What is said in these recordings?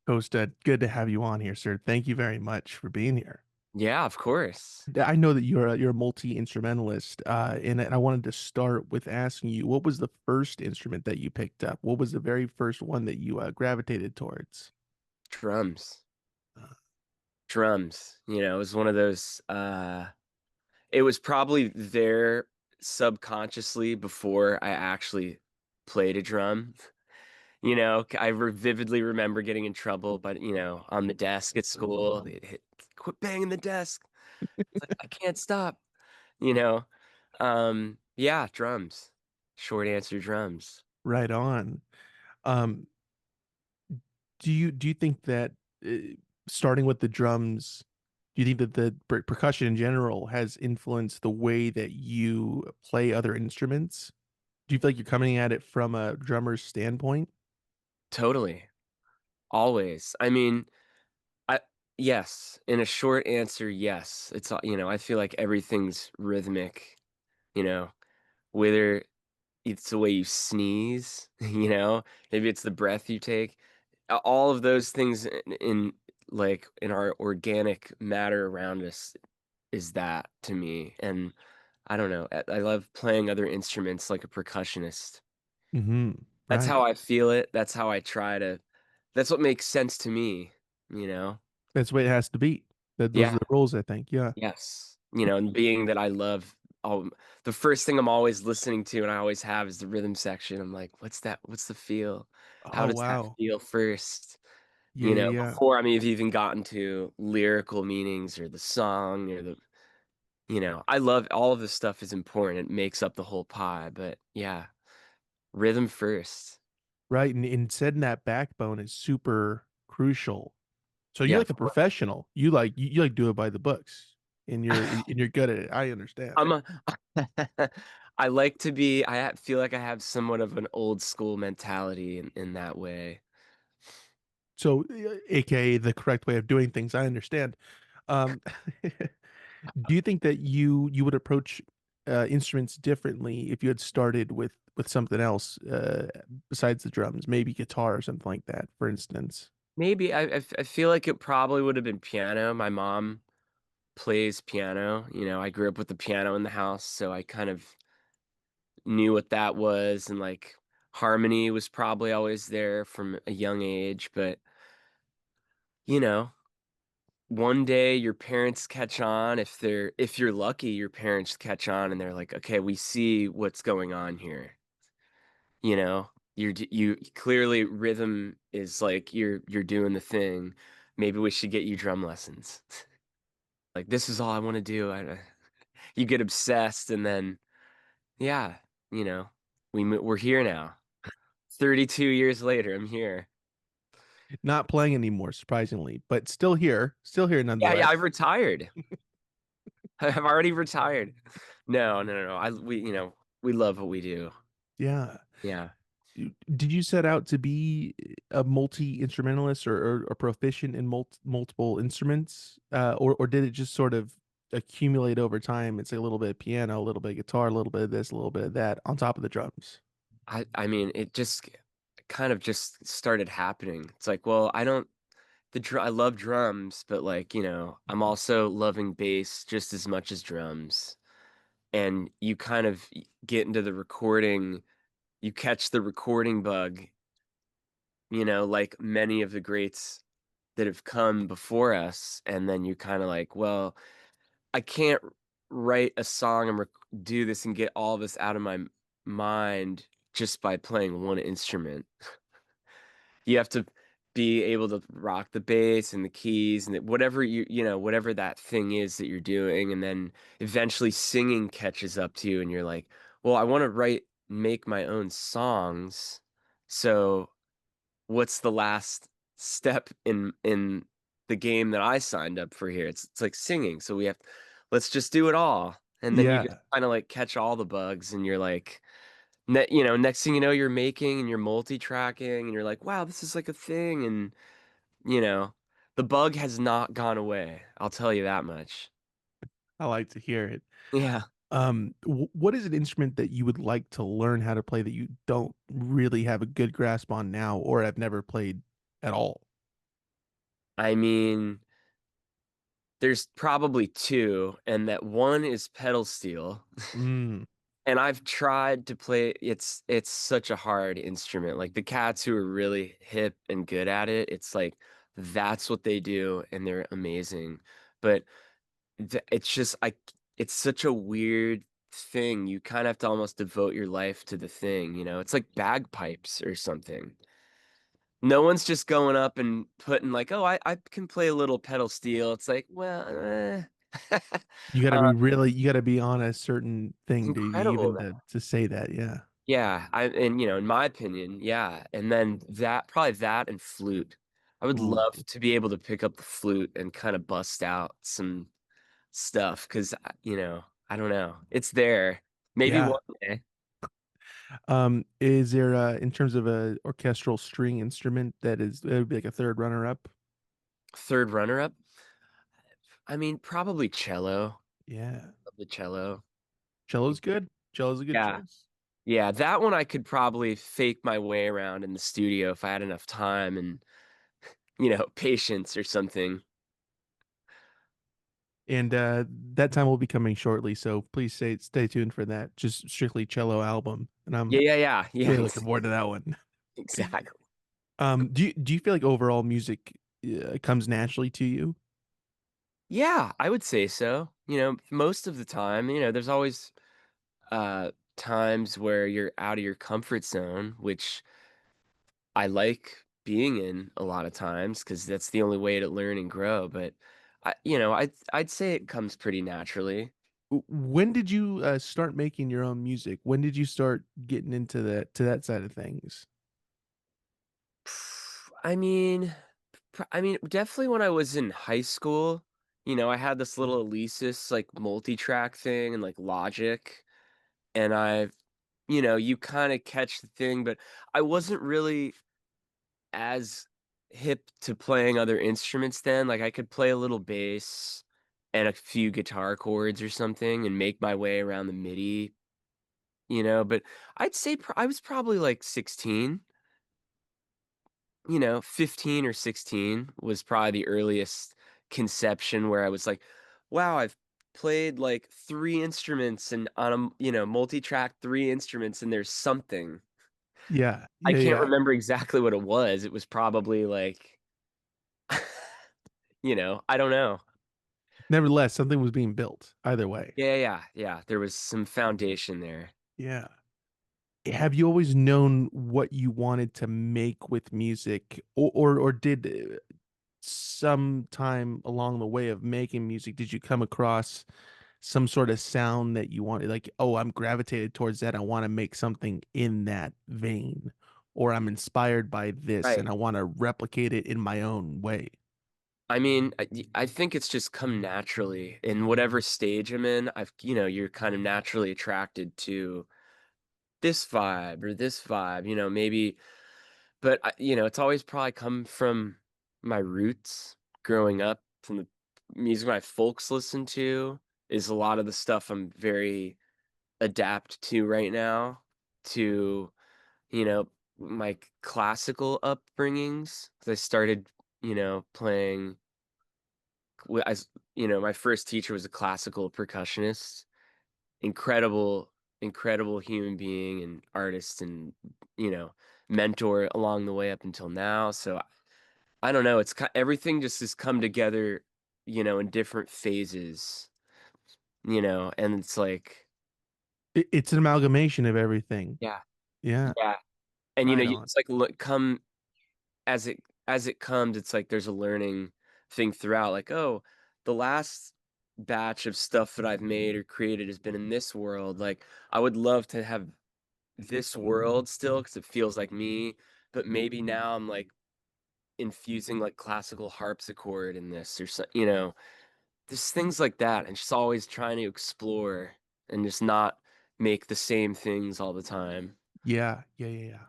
Kosta, good to have you on here, sir. Thank you very much for being here. Yeah, of course. I know that you're a multi-instrumentalist, and I wanted to start with asking you, what was the first instrument that you picked up? What was the very first one that you gravitated towards? Drums. Uh, Drums. It was one of those it was probably there subconsciously before I actually played a drum. Vividly remember getting in trouble, but on the desk at school, they'd hit, quit banging the desk. It's like I can't stop, you know. Yeah, drums. Short answer, drums. right on. Um, do you think that uh, starting with the drums, do you think that the percussion in general has influenced the way that you play other instruments? Do you feel like you're coming at it from a drummer's standpoint? Totally. Always. I mean, I yes, in a short answer, yes. I feel like everything's rhythmic, you know, whether it's the way you sneeze, maybe it's the breath you take. All of those things in our organic matter around us is that to me. And I don't know, I love playing other instruments like a percussionist. Hmm. That's Right. how I feel it. That's what makes sense to me, you know? That's the way it has to be. That those are Yeah. the rules, I think. Yeah. Yes. And being that I love the first thing I'm always listening to and I always have is the rhythm section. I'm like, what's that? What's the feel? How Oh, does that wow. feel first? Yeah, yeah, yeah. Before I've even gotten to lyrical meanings or the song or I love all of this stuff is important. It makes up the whole pie. But yeah, rhythm first. Right. And setting that backbone is super crucial. So you're Yeah, like a professional. You like do it by the books and you're good at it. I understand. I'm a I like to be feel like I have somewhat of an old school mentality in that way. So, AKA the correct way of doing things. I understand. Um, do you think that you would approach instruments differently if you had started with something else besides the drums, maybe guitar or something like that, for instance? Maybe I feel like it probably would have been piano. My mom plays piano. I grew up with the piano in the house, so I kind of knew what that was, and like harmony was probably always there from a young age. But you know, one day your parents catch on if you're lucky, your parents catch on and they're like, okay, we see what's going on here. You clearly rhythm is like you're doing the thing. Maybe we should get you drum lessons. Like this is all I want to do. You get obsessed, and then yeah, you know, we're here now. 32 years later, I'm here. Not playing anymore, surprisingly, but still here Yeah, yeah, I've nonetheless. retired. I've already retired. No, no, no, no. We love what we do. Yeah. Yeah. Did you set out to be a multi-instrumentalist or proficient in multiple instruments? Or did it just sort of accumulate over time? It's like a little bit of piano, a little bit of guitar, a little bit of this, a little bit of that on top of the drums. I mean, it just kind of just started happening. It's like, well, I love drums, but like, I'm also loving bass just as much as drums. And you kind of get into the recording, you catch the recording bug, like many of the greats that have come before us. And then you kind of like, well, I can't write a song and do this and get all this out of my mind just by playing one instrument. You have to be able to rock the bass and the keys and whatever whatever that thing is that you're doing, and then eventually singing catches up to you and you're like, well, I want to make my own songs. So what's the last step in the game that I signed up for here? It's like singing. So let's just do it all. And then you just Yeah. kind of like catch all the bugs and you're like, next thing you know, you're making and you're multi-tracking and you're like, wow, this is like a thing. And, you know, the bug has not gone away. I'll tell you that much. I like to hear it. Yeah. What is an instrument that you would like to learn how to play that you don't really have a good grasp on now or have never played at all? I mean, there's probably 2, and that one is pedal steel, Mm, and I've tried to play it's such a hard instrument, like, the cats who are really hip and good at it, it's like, that's what they do, and they're amazing, but it's just it's such a weird thing, you kinda have to almost devote your life to the thing, you know? It's like bagpipes or something. No one's just going up and putting like, "Oh, I can play a little pedal steel." It's like, well, you got to uh, be really, you got to be on a certain it's thing to incredible, even man. to say that. Yeah. Yeah, and, in my opinion, yeah, and then that probably that and flute. I would Ooh, love to be able to pick up the flute and kinda bust out some stuff 'cause, I don't know. It's there. Maybe yeah. one day. Is there in terms of a orchestral string instrument that would be like a third runner up? 3rd runner-up? I mean, probably cello. Yeah. Love the cello. Cello's good. Cello's a good Yeah. choice. Yeah, that one I could probably fake my way around in the studio if I had enough time and, patience or something. And that time will be coming shortly, so please stay tuned for that. Just strictly cello album, and Yeah, I'm yeah, yeah, yeah, really looking forward to that one. exactly. Do you feel like overall music comes naturally to you? Yeah, I would say so. Most of the time, there's always, times where you're out of your comfort zone, which I like being in a lot of times because that's the only way to learn and grow, but I'd say it comes pretty naturally. When did you start making your own music? When did you start getting into that side of things? I mean definitely when I was in high school, I had this little Alesis, like, multi-track thing and, like, Logic, and you kinda catch the thing, but I wasn't really as hip to playing other instruments then, like, I could play a little bass and a few guitar chords or something and make my way around the MIDI, but I'd say I was probably, like, 16. 15 or 16 was probably the earliest conception where I was like, wow, I've played like 3 instruments and on multi-track 3 instruments and there's something. Yeah, I yeah, can't yeah. remember exactly what it was. It was probably like, I don't know. Nevertheless, something was being built either way. Yeah, yeah, yeah. There was some foundation there. Yeah. Have you always known what you wanted to make with music, or did sometime along the way of making music, did you come across some sort of sound that you wanted, like, oh, I'm gravitated towards that. I want to make something in that vein, or I'm inspired by this and Right. I want to replicate it in my own way. I mean, I think it's just come naturally in whatever stage I'm in. You're kind of naturally attracted to this vibe or this vibe, maybe, but it's always probably come from my roots growing up, from the music my folks listen to is a lot of the stuff I'm very adapt to right now to, you know, my classical upbringings. 'Cause I started, playing my first teacher was a classical percussionist, incredible, incredible human being and artist and, you know, mentor along the way up until now. So I don't know. Everything just has come together, in different phases, and it's like, It's an amalgamation of everything. yeah, Yeah, yeah. And, right on. it's like, look, come as it comes, it's like there's a learning thing throughout. Like, oh, the last batch of stuff that I've made or created has been in this world. Like, I would love to have this world still because it feels like me, but maybe now I'm like infusing like classical harpsichord in this or so, just things like that, and just always trying to explore and just not make the same things all the time. Yeah, yeah, yeah, yeah.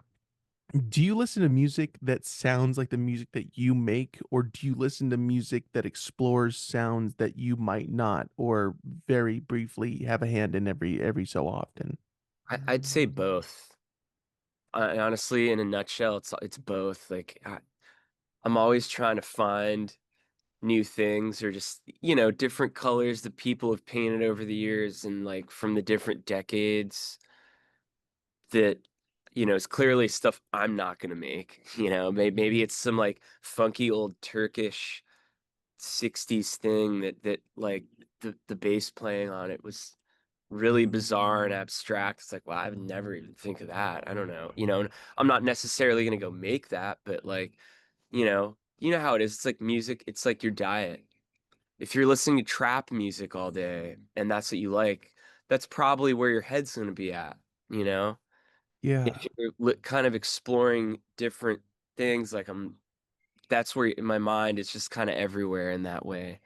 Do you listen to music that sounds like the music that you make, or do you listen to music that explores sounds that you might not, or very briefly have a hand in every so often? I'd say both. Honestly, in a nutshell, it's both. Like, I'm always trying to find new things or just, different colors that people have painted over the years and like from the different decades that, is clearly stuff I'm not gonna make. Maybe it's some like funky old Turkish 60s thing that like the bass playing on it was really bizarre and abstract. It's like, well, I would never even think of that. I don't know. And I'm not necessarily gonna go make that, but like, you know how it is. It's like music, it's like your diet. If you're listening to trap music all day and that's what you like, that's probably where your head's gonna be at, you know? Yeah. If you're kind of exploring different things, like that's where my mind is just kind of everywhere in that way.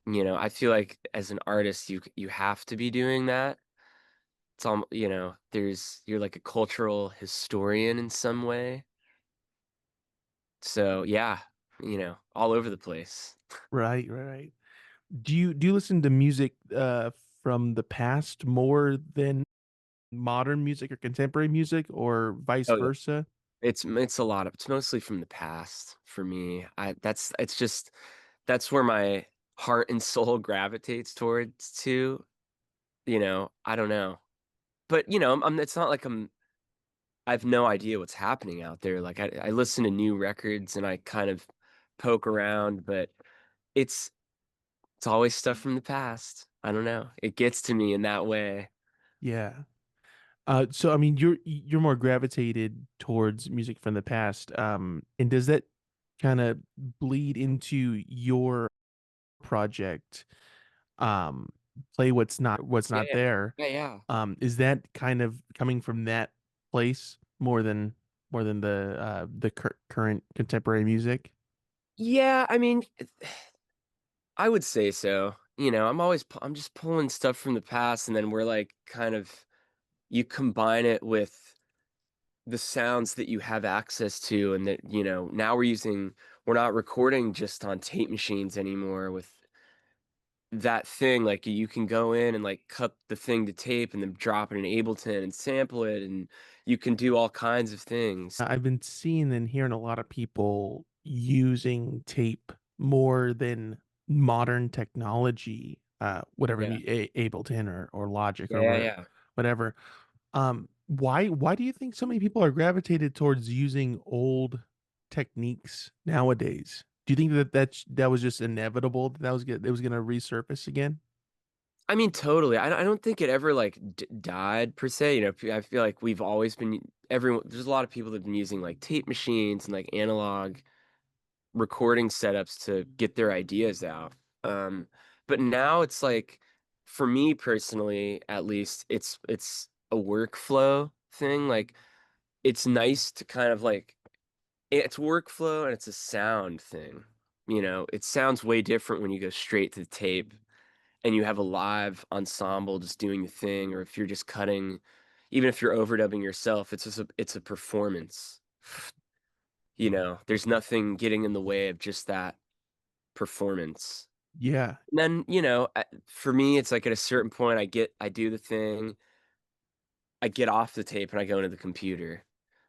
I feel like as an artist, you have to be doing that. It's all, you're like a cultural historian in some way. So yeah, all over the place. Right, right, right. Do you listen to music from the past more than modern music or contemporary music or vice Oh yeah. versa? It's a lot of it's mostly from the past for me. It's just that's where my heart and soul gravitates towards too. I don't know. But it's not like I have no idea what's happening out there. Like I listen to new records and I kind of poke around, but it's it's always stuff from the past. I don't know. It gets to me in that way. Yeah. So I mean, you're more gravitated towards music from the past. And does that kind of bleed into your project? Um, play what's Yeah, not yeah. there. Yeah, yeah. Is that kind of coming from that place more than the current contemporary music? Yeah, I mean, I would say so. I'm just pulling stuff from the past and then we're like kind of you combine it with the sounds that you have access to and that, now we're not recording just on tape machines anymore with that thing. Like you can go in and like cut the thing to tape and then drop it in Ableton and sample it and you can do all kinds of things. I've been seeing and hearing a lot of people using tape more than modern technology, whatever Yeah. Ableton or Logic Yeah, or yeah, yeah. whatever. Why do you think so many people are gravitated towards using old techniques nowadays? Do you think that was just inevitable that was gonna resurface again? I mean, totally. I don't think it ever like died per se. I feel like we've always been everyone. There's a lot of people that have been using like tape machines and like analog recording setups to get their ideas out. Um, but now it's like, for me personally, at least, it's a workflow thing. Like, it's nice to kind of like it's workflow and it's a sound thing. It sounds way different when you go straight to the tape and you have a live ensemble just doing the thing, or if you're just cutting, even if you're overdubbing yourself, it's a performance. There's nothing getting in the way of just that performance. Yeah. And then, for me, it's like at a certain point, I do the thing, I get off the tape and I go into the computer.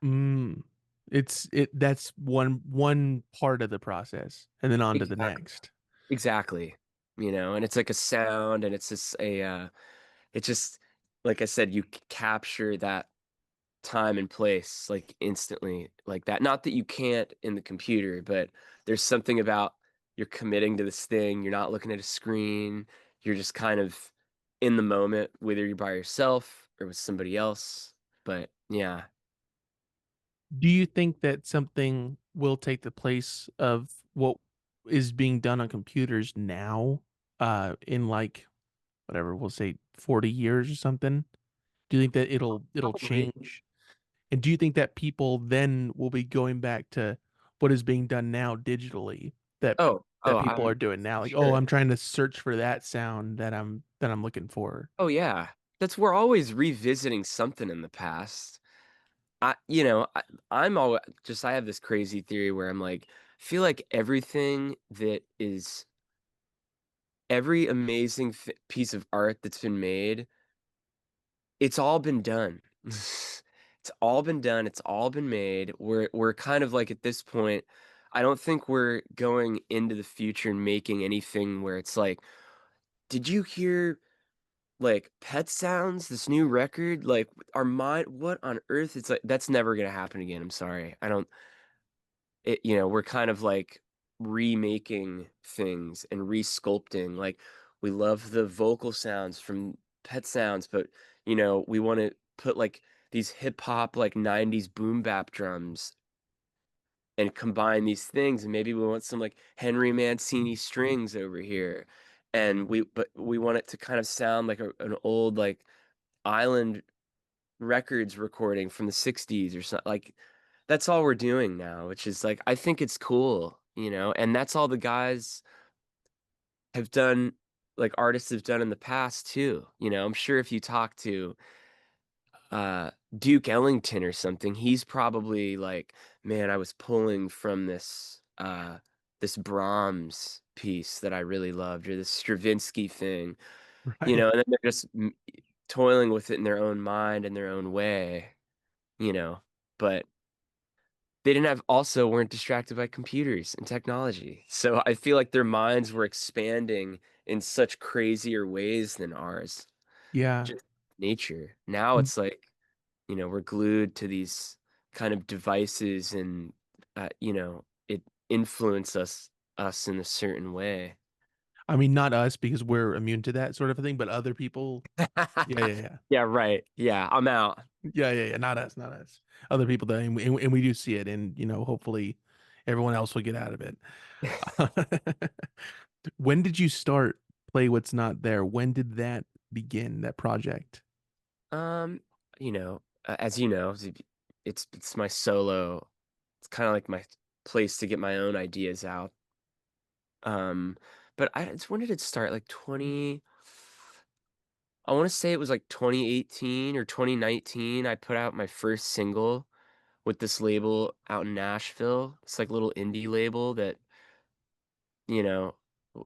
Mm. That's one part of the process and then on to the Exactly. next. Exactly. And it's like a sound and it's just it's just, like I said, you capture that time and place like instantly like that. Not that you can't in the computer, but there's something about you're committing to this thing. You're not looking at a screen. You're just kind of in the moment, whether you're by yourself or with somebody else. But yeah. Do you think that something will take the place of what is being done on computers now, in like whatever we'll say 40 years or something? Do you think that it'll Probably. change? And do you think that people then will be going back to what is being done now digitally that people are I'm doing now? for Like, oh, sure. I'm trying to search for that sound that I'm looking for. Oh yeah. That's we're always revisiting something in the past. I'm always just I have this crazy theory where I'm like, feel like everything that is every amazing piece of art that's been made, it's all been done. It's all been done. It's all been made. We're kind of like at this point. I don't think we're going into the future and making anything where it's like, "Did you hear, like, pet sounds, this new record?" Like, our mind what on earth? It's like, that's never gonna happen again, I'm sorry. I don't we're kind of, like, remaking things and resculpting, like, we love the vocal sounds from pet sounds, but, we wanna put, like, these hip hop, like, '90s boom bap drums and combine these things, and maybe we want some, like, Henry Mancini strings over here, and we want it to kind of sound like an old, like, Island Records recording from the '60s or something. Like, that's all we're doing now, which is, like, I think it's cool, and that's all the guys have done artists have done in the past too, I'm sure if you talk to Duke Ellington or something, he's probably like, "Man, I was pulling from this Brahms piece that I really loved, or this Stravinsky thing," Right. and then they're just toiling with it in their own mind, in their own way, but they didn't have also weren't distracted by computers and technology, so I feel like their minds were expanding in such crazier ways than ours, Yeah. just nature. Now Mm, it's like, we're glued to these kind of devices and, it influence us in a certain way. I mean, not us because we're immune to that sort of a thing, but other people. Yeah, yeah, yeah. Yeah, right. Yeah, I'm out. Yeah, yeah, yeah. Not us, not us. Other people that, and we do see it, and hopefully, everyone else will get out of it. When did you start Play What's Not There? When did that begin, that project? Um, as you know, it's my solo. It's kinda like my place to get my own ideas out. Um, but it's when did it start? Like, I wanna say it was, like, 2018 or 2019, I put out my first single with this label out in Nashville. It's like a little indie label that, you know,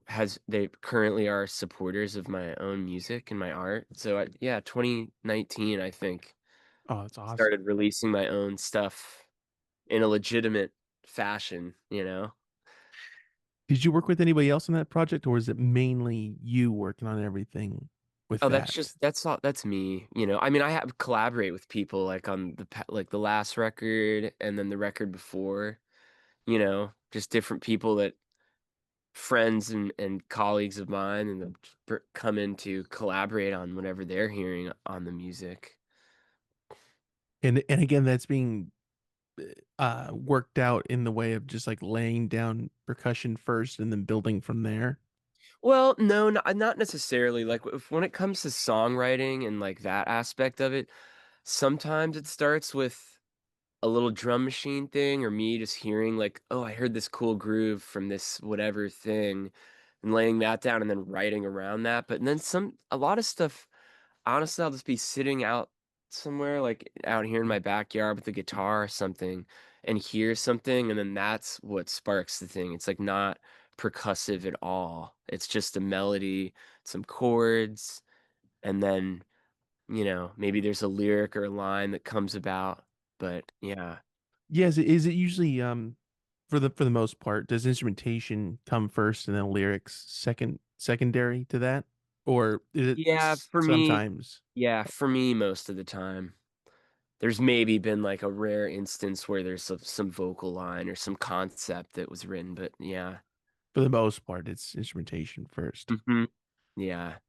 has they currently are supporters of my own music and my art. So, yeah, 2019, I think, Oh, that's awesome. started releasing my own stuff in a legitimate fashion. Did you work with anybody else on that project, or is it mainly you working on everything with Oh, that? that's all that's me. I mean, I have collaborate with people, like, on like, the last record and then the record before, just different people that friends and colleagues of mine, and they'll come in to collaborate on whatever they're hearing on the music. And again, that's being worked out in the way of just like laying down percussion first and then building from there. Well, no, not necessarily, like, when it comes to songwriting and, like, that aspect of it, sometimes it starts with a little drum machine thing or me just hearing, like, "Oh, I heard this cool groove from this whatever thing," and laying that down and then writing around that, but then a lot of stuff, honestly, I'll just be sitting out somewhere, like, out here in my backyard with a guitar or something and hear something, and then that's what sparks the thing. It's, like, not percussive at all. It's just a melody, some chords, and then, maybe there's a lyric or a line that comes about, but yeah. Yes, is it usually for the most part, does instrumentation come first and then lyrics secondary to that? Or is it Yeah, for me sometimes? yeah, for me most of the time. There's maybe been, like, a rare instance where there's some vocal line or some concept that was written, but yeah. For the most part, it's instrumentation first. Mhm. Yeah.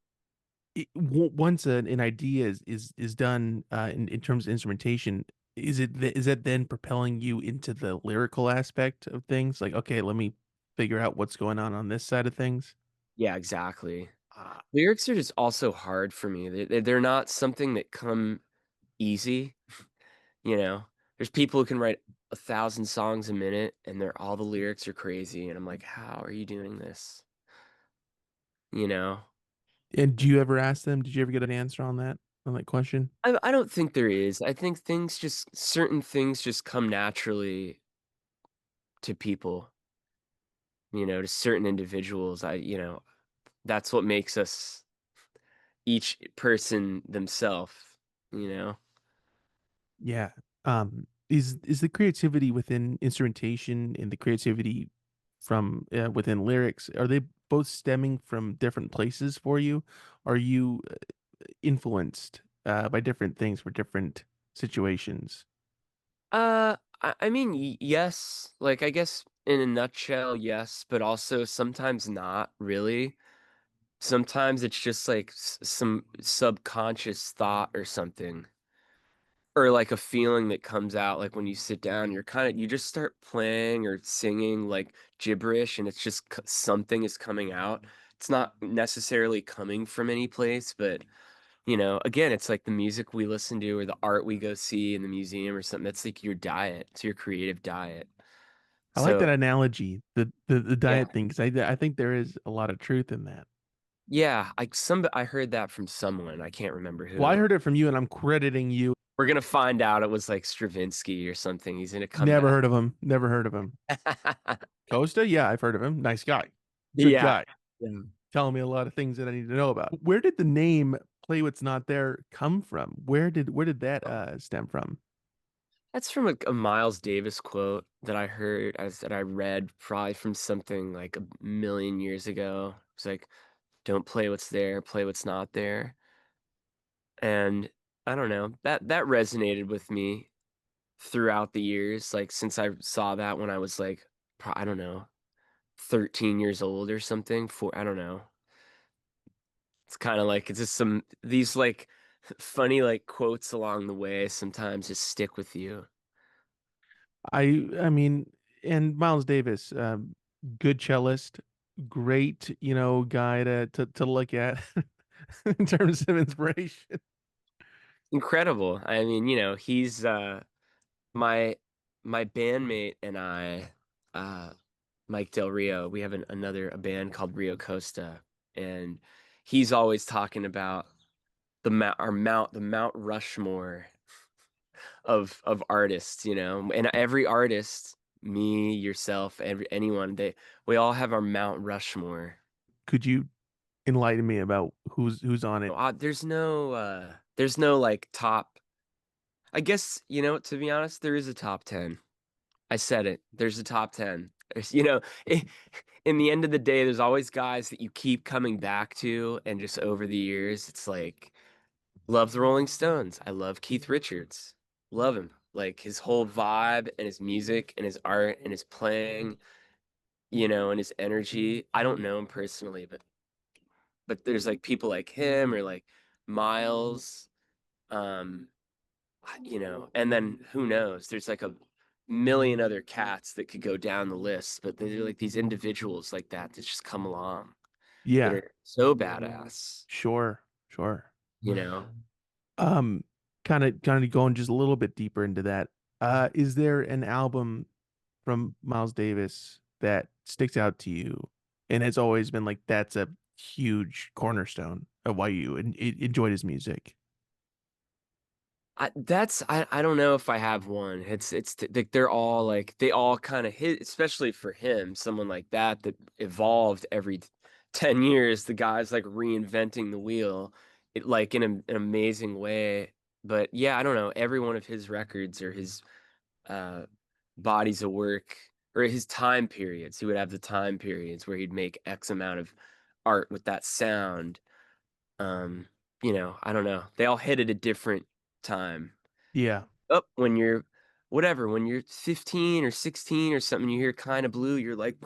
Once an idea is done in terms of instrumentation, is that then propelling you into the lyrical aspect of things? Like, okay, let me figure out what's going on this side of things. Yeah, exactly. Ah, Lyrics are just also hard for me. They're not something that come easy, you know? There's people who can write 1,000 songs a minute, and all the lyrics are crazy, and I'm like, "How are you doing this?" You know? and do you ever ask them? Did you ever get an answer on that question? I don't think there is. I think certain things just come naturally to people, to certain individuals. That's what makes us each person themselves, you know? Yeah. Um, is the creativity within instrumentation and the creativity from within lyrics, are they both stemming from different places for you? Are you influenced by different things for different situations? I mean, yes, like I guess in a nutshell, yes, but also sometimes not really. Sometimes it's just like some subconscious thought or something, or like a feeling that comes out. Like when you sit down, you just start playing or singing like gibberish, and it's just something is coming out. It's not necessarily coming from any place, but again, it's like the music we listen to or the art we go see in the museum or something. That's like your diet. It's your creative diet. I like that So, analogy, the yeah. diet thing, because I think there is a lot of truth in that. Yeah, I heard that from someone. I can't remember Well, I who. heard it from you, and I'm crediting you. We're gonna find out it was like Stravinsky or something. He's gonna come Never back. heard of him. Never heard of him. Costa? Yeah, I've heard of him. Nice guy. Good Yeah. guy. Yeah. Telling me a lot of things that I need to know about. Where did the name Play What's Not There come from? Where did that stem from? That's from a Miles Davis quote that I heard as that I read probably from something like a million years ago. It's like, don't play what's there, play what's not there. And I don't know, that resonated with me throughout the years, like since I saw that when I was like, I don't know, 13 years old or something. For I don't know. It's kind of like it's just some these like funny like quotes along the way sometimes just stick with you. I mean, and Miles Davis, good cellist, great, guy to look at in terms of inspiration. Incredible. I mean, he's my my bandmate and I, uh, Mike Del Rio, we have a band called Rio Costa, and he's always talking about the Mount Rushmore of artists, and every artist, me, yourself, anyone, we all have our Mount Rushmore. Could you enlighten me about who's on it? There's no like top. I guess, to be honest, there is a top 10. I said it. There's a top 10. I in the end of the day, there's always guys that you keep coming back to, and just over the years, it's like, love the Rolling Stones. I love Keith Richards. Love him. Like his whole vibe and his music and his art and his playing, and his energy. I don't know him personally, but there's like people like him or like Miles. Um, and then who knows? There's like a million other cats that could go down the list, but they're like these individuals like that just come along that Yeah, are so badass, sure, sure. you know. Um, kind of going just a little bit deeper into that. Is there an album from Miles Davis that sticks out to you and has always been like that's a huge cornerstone of why you enjoyed his music? I don't know if I have one. Like they're all like they all kind of hit, especially for him, someone like that evolved every 10 years. The guy's like reinventing the wheel, it like in an amazing way. But yeah, I don't know. Every one of his records or his uh bodies of work or his time periods, he would have the time periods where he'd make X amount of art with that sound. Um, I don't know. They all hit at a different time. Yeah. Up when you're whatever, when you're 15 or 16 or something, you hear kind of blue, you're like,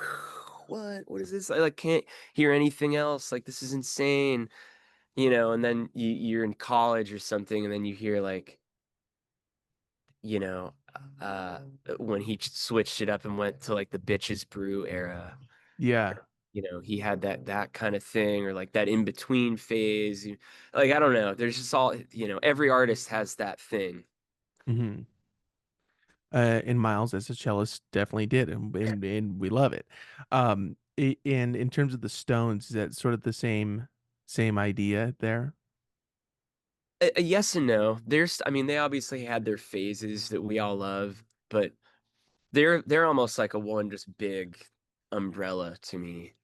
what is this? I like can't hear anything else. Like this is insane, and then you're in college or something, and then you hear like, you know, uh when he switched it up and went to like the Bitches Brew era. Yeah. He had that kind of thing or like that in between phase. Like I don't know. There's just all, every artist has that thing. hmm and Miles as a cellist definitely did, and we love it. And in terms of the Stones, is that sort of the same idea there? A yes and no. I mean, they obviously had their phases that we all love, but they're almost like a one just big umbrella to me.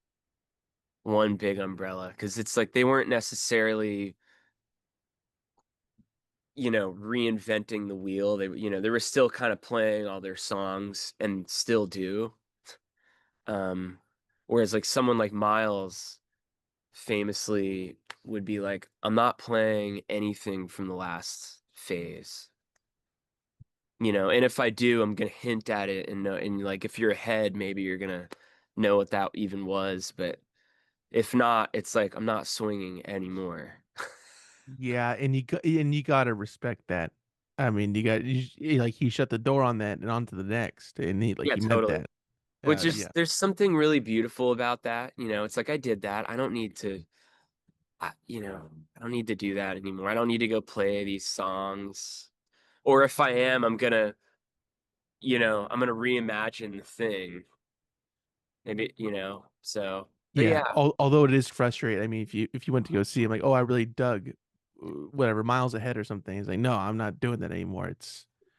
One big umbrella, because it's like they weren't necessarily reinventing the wheel. They were still kind of playing all their songs and still do. Um, Whereas like someone like Miles famously would be like, I'm not playing anything from the last phase. And if I do, I'm gonna hint at it and know, and like if you're ahead, maybe you're gonna know what that even was. But if not, it's like I'm not swinging anymore. Yeah, and you gotta respect that. I mean, like he shut the door on that and on to the next, and Yeah, he meant totally. that. Which is Yeah, there's something really beautiful about that. It's like I did that. I don't need to, I don't need to do that anymore. I don't need to go play these songs. Or if I am, I'm gonna reimagine the thing. Maybe, but yeah. yeah. Although it is frustrating. I mean, if you went to go see him, like, oh, I really dug whatever miles ahead or something. He's like, no, I'm not doing that anymore.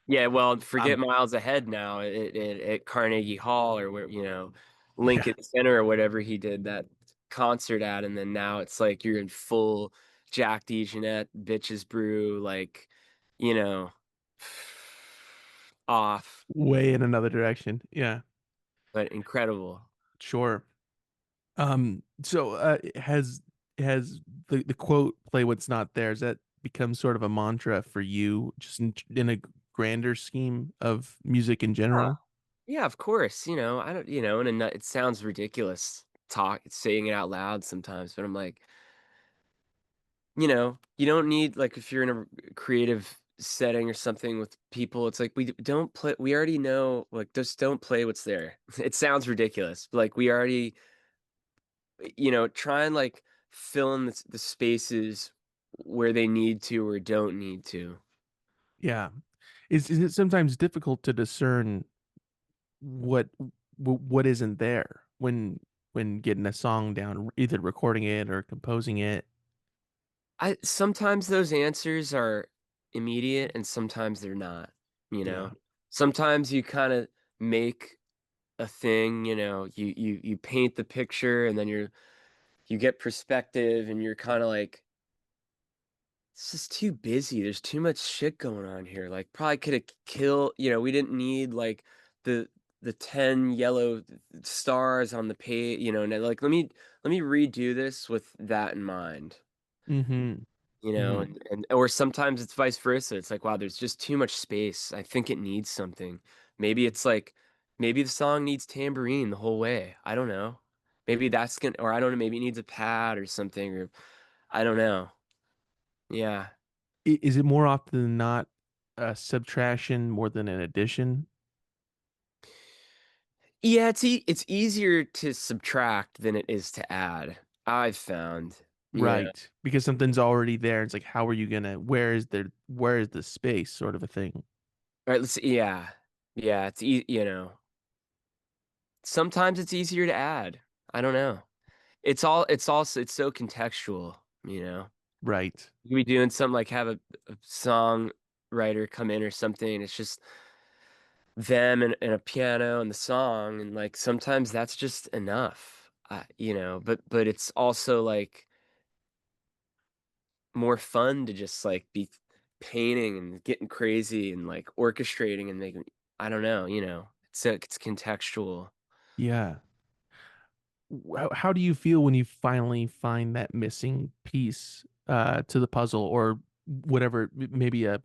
Yeah, well, I'm forget miles ahead now at Carnegie Hall or where, Lincoln yeah, Center or whatever he did that concert at. And then now it's like you're in full Jack DeJohnette, Bitches Brew, like, you know, off, way in another direction. Yeah, but incredible. sure. So has the quote "play what's not there" has that become sort of a mantra for you, just in a grander scheme of music in Yeah. general? Yeah, of course. I don't, and it sounds ridiculous saying it out loud sometimes, but I'm like, you don't need like if you're in a creative setting or something with people, it's like don't play. We already know, like, just don't play what's there. It sounds ridiculous, but like we already, try and like fill in the spaces where they need to or don't need to. Yeah. Is it sometimes difficult to discern what what isn't there when getting a song down, either recording it or composing it? I sometimes those answers are immediate and sometimes they're not, you Yeah. know. Sometimes you kind of make a thing, you paint the picture and then you get perspective and you're kind of like it's just too busy. There's too much shit going on here. Like probably could have killed, we didn't need like the the 10 yellow stars on the page, and like let me redo this with that in mind. Mm-hmm. Mm-hmm. And or sometimes it's vice versa. It's like, wow, there's just too much space. I think it needs something. Maybe it's like, maybe the song needs tambourine the whole way. I don't know. Maybe that's gonna, or I don't know, maybe it needs a pad or something, or I don't know. Yeah. Is it more often than not a subtraction more than an addition? Yeah, it's easier to subtract than it is to add. I've found. Yeah. Right. Because something's already there. It's like, how are you gonna, where is the space sort of a thing? All right, let's see. Yeah. Yeah, sometimes it's easier to add. I don't know. It's so contextual, you know. Right. You could be doing something like have a song writer come in or something, and it's just them and a piano and the song, and like sometimes that's just enough. But it's also like more fun to just like be painting and getting crazy and like orchestrating and making I don't know, it's contextual. Yeah. How do you feel when you finally find that missing piece to the puzzle or whatever, maybe I'm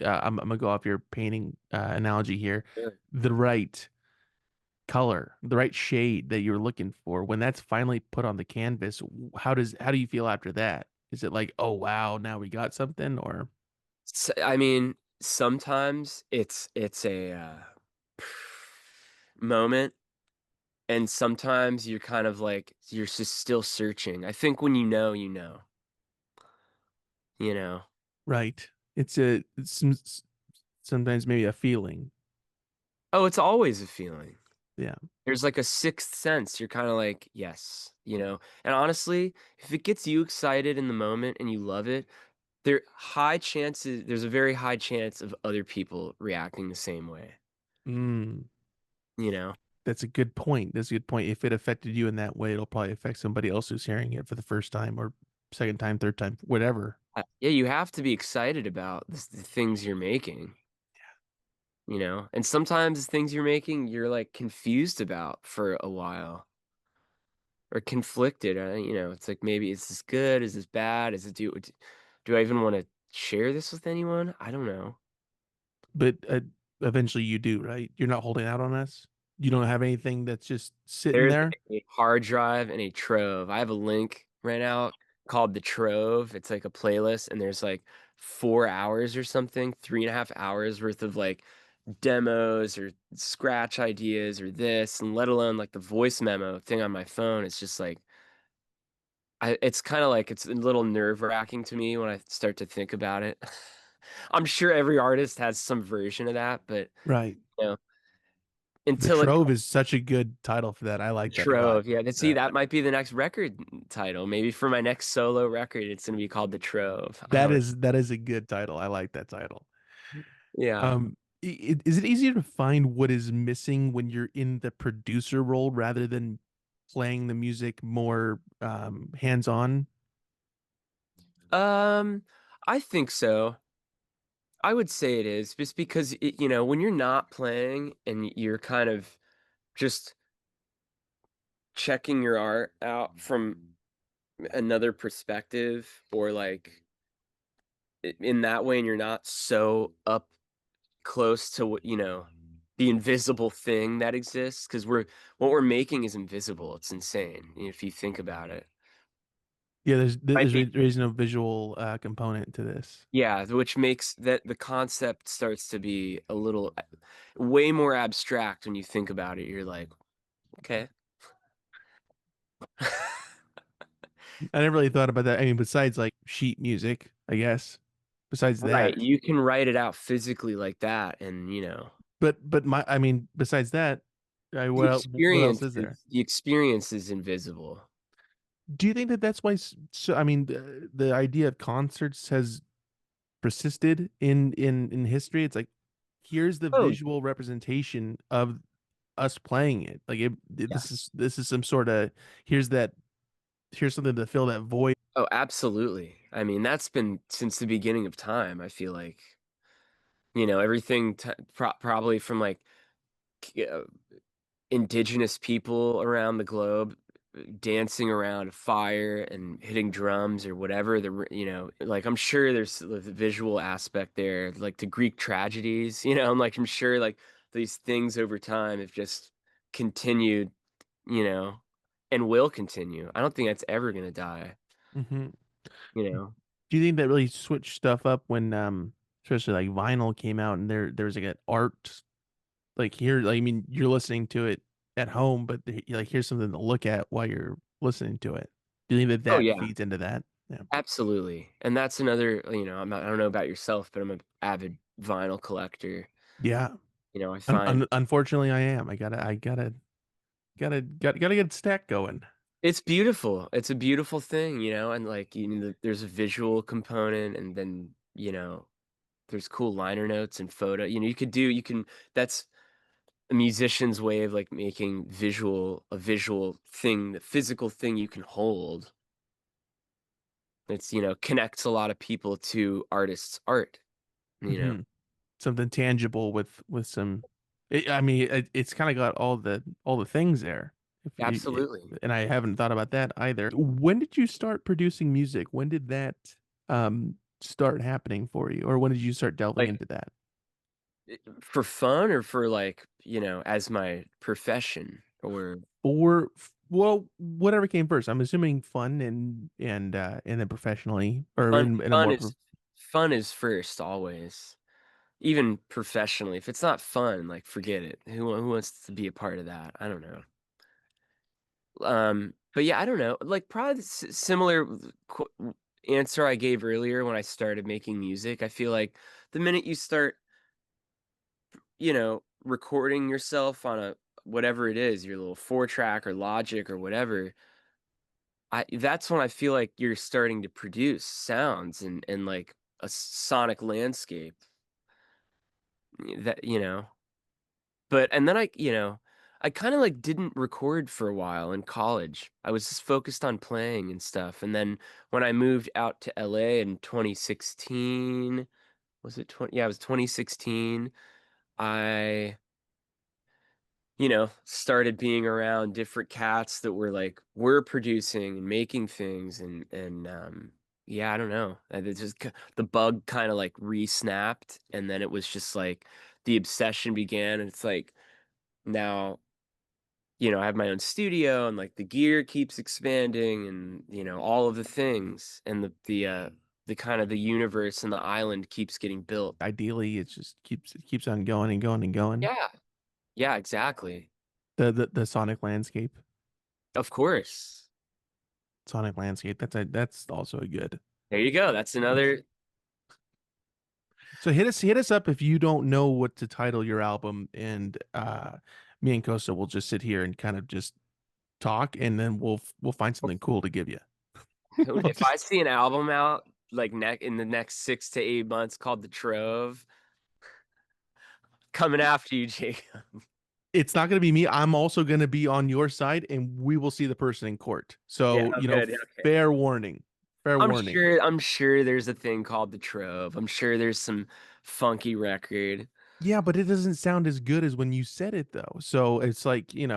gonna go off your painting analogy here, Sure. the right color, the right shade that you're looking for. When that's finally put on the canvas, how do you feel after that? Is it like, oh wow, now we got something, or I mean, sometimes it's a moment, and sometimes you're kind of like you're just still searching. I think when you know, you know. right? Sometimes maybe a feeling. Oh, it's always a feeling. Yeah. There's like a sixth sense. You're kind of like, yes, And honestly, if it gets you excited in the moment and you love it, there's a very high chance of other people reacting the same way, Mm, you know? that's a good point. That's a good point. If it affected you in that way, it'll probably affect somebody else who's hearing it for the first time or second time, third time, whatever. Yeah, you have to be excited about the things you're making, you know? And sometimes the things you're making, you're, like, confused about for a while or conflicted, you know, it's like, maybe, "Is this good? Is this bad? Is it do I even wanna share this with anyone?" I don't know. But, eventually you do, right? You're not holding out on us? You don't have anything that's just sitting There's there? a hard drive and a Trove. I have a link right now called the Trove. It's like a playlist, and there's, like, 4 hours or something, 3.5 hours worth of, like, demos or scratch ideas or this, and let alone, like, the voice memo thing on my phone. It's just, like, it's kinda like it's a little nerve-wracking to me when I start to think about it. I'm sure every artist has some version of that, but, Right. you know, The until it Trove is such a good title for that, I like that a lot. Trove, yeah, then see, Uh, that might be the next record title. Maybe for my next solo record, it's gonna be called The Trove. I don't that is a good title, I like that title. Yeah. Is it easier to find what is missing when you're in the producer role rather than playing the music more, hands-on? Um, I think so. I would say it is, just because when you're not playing and you're kind of just checking your art out from another perspective, or like in that way, and you're not so up close to the invisible thing that exists, because what we're making is invisible. It's insane if you think about it. Yeah, Might be there's no visual, component to this. Yeah, which makes that the concept starts to be a little way more abstract when you think about it. You're like, okay. I never really thought about that. I mean, besides like sheet music, I guess. Besides Right, that, you can write it out physically like that, and but my I mean, besides that, the what else experience is there? is the experience is invisible. Do you think that that's why? So, I mean, the idea of concerts has persisted in history. It's like here's the Oh, visual representation of us playing it. Like yeah. this is some sort of here's that here's something to fill that void. Oh, absolutely. I mean, that's been since the beginning of time. I feel like everything probably from like indigenous people around the globe dancing around a fire and hitting drums or whatever like I'm sure there's the visual aspect there, like the Greek tragedies. I'm like, I'm sure like these things over time have just continued, you know and will continue. I don't think that's ever going to die Hmm. you know Do you think that really switched stuff up when especially like vinyl came out and there's like an art like here like I mean you're listening to it at home but like here's something to look at while you're listening to it. Do you think that oh that yeah, feeds into that? Yeah. absolutely. And that's another, I don't know about yourself, but I'm an avid vinyl collector. Yeah. I find Unfortunately I am. Gotta get stack going. it's beautiful. It's a beautiful thing, and like, there's a visual component, and then, there's cool liner notes and photo. You can that's a musician's way of like making a visual thing, the physical thing you can hold. It's, connects a lot of people to artists' art, you know. Hmm. Something tangible with some I mean it's kind of got all the things there. If you, Absolutely. and I haven't thought about that either. When did you start producing music? When did that start happening for you? Or when did you start delving Like, into that? for fun, or for like, as my profession, or Or well, whatever came first. I'm assuming fun and then professionally or fun in a fun more is fun is first always. Even professionally, if it's not fun, like, forget it. Who wants to be a part of that? I don't know. But yeah, I don't know. Like, probably the similar answer I gave earlier when I started making music. I feel like the minute you start, recording yourself on a whatever it is, your little 4 track or Logic or whatever, I that's when I feel like you're starting to produce sounds and like a sonic landscape that. But and then I kind of like didn't record for a while in college. I was just focused on playing and stuff. And then when I moved out to LA in 2016, was it 20? Yeah, it was 2016. I, started being around different cats that were producing and making things and yeah, I don't know. It just the bug kind of like re-snapped and then it was just like the obsession began and it's like now I have my own studio and like the gear keeps expanding and all of the things and the kind of the universe and the island keeps getting built. Ideally, it keeps on going and going and going. Yeah. Yeah, exactly. The sonic landscape, Of course. sonic landscape. That's also a good. There you go. That's another. So hit us up if you don't know what to title your album, and me and Kosta will just sit here and kind of just talk, and then we'll find something cool to give you. We'll If I just see an album out like in the next 6 to 8 months called the Trove, coming after you, Jake. it's not going to be me. I'm also going to be on your side, and we will see the person in court. Yeah, So, oh, good. Okay. fair warning. Fair warning. I'm sure there's a thing called the Trove. I'm sure there's some funky record. Yeah, but it doesn't sound as good as when you said it, though. So it's like, it,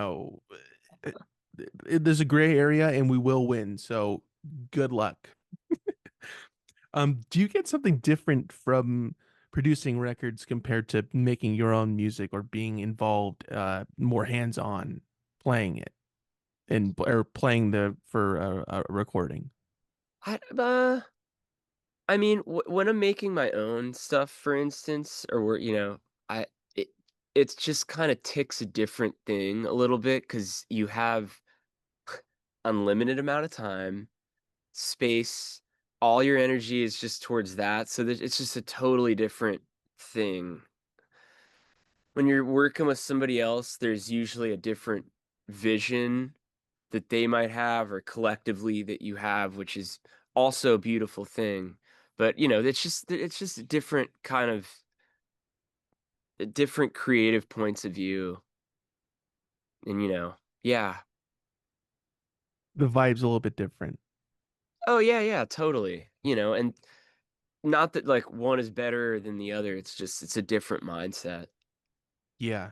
there's a gray area, and we will win. So good luck. Do you get something different from producing records compared to making your own music or being involved, more hands-on playing it and or playing the for a recording? I mean, when I'm making my own stuff, for instance, or I it it's just kind of ticks a different thing a little bit because you have unlimited amount of time, space, all your energy is just towards that. So it's just a totally different thing. When you're working with somebody else, there's usually a different vision that they might have or collectively that you have, which is also a beautiful thing. But, it's just a different kind of different creative points of view. And, yeah. The vibe's a little bit different. Oh, yeah, yeah, totally. And not that like one is better than the other. It's a different mindset. Yeah.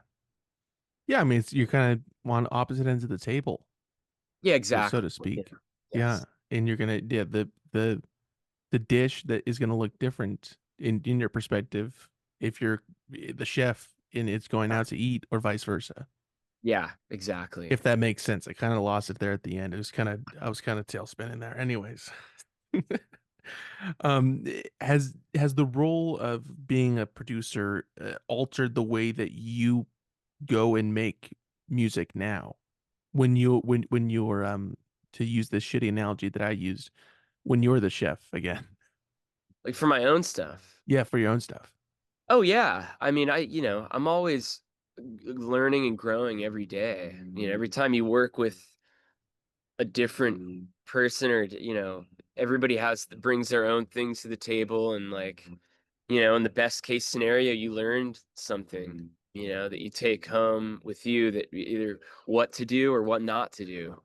Yeah, I mean, you're kind of on opposite ends of the table, Yeah, so exactly. to speak. Yeah, Yes. and you're gonna yeah the dish that is gonna look different in your perspective if you're the chef and it's going Yeah, out to eat or vice versa. yeah, exactly. If that makes sense. I kind of lost it there at the end. I was kind of tail spinning there. Anyways, has the role of being a producer altered the way that you go and make music now? When you're to use this shitty analogy that I used, when you're the chef again. Like for my own stuff. Yeah, for your own stuff. Oh yeah. I mean, I'm always learning and growing every day. Every time you work with a different person or everybody brings their own things to the table and like, in the best case scenario you learned something, that you take home with you that either what to do or what not to do.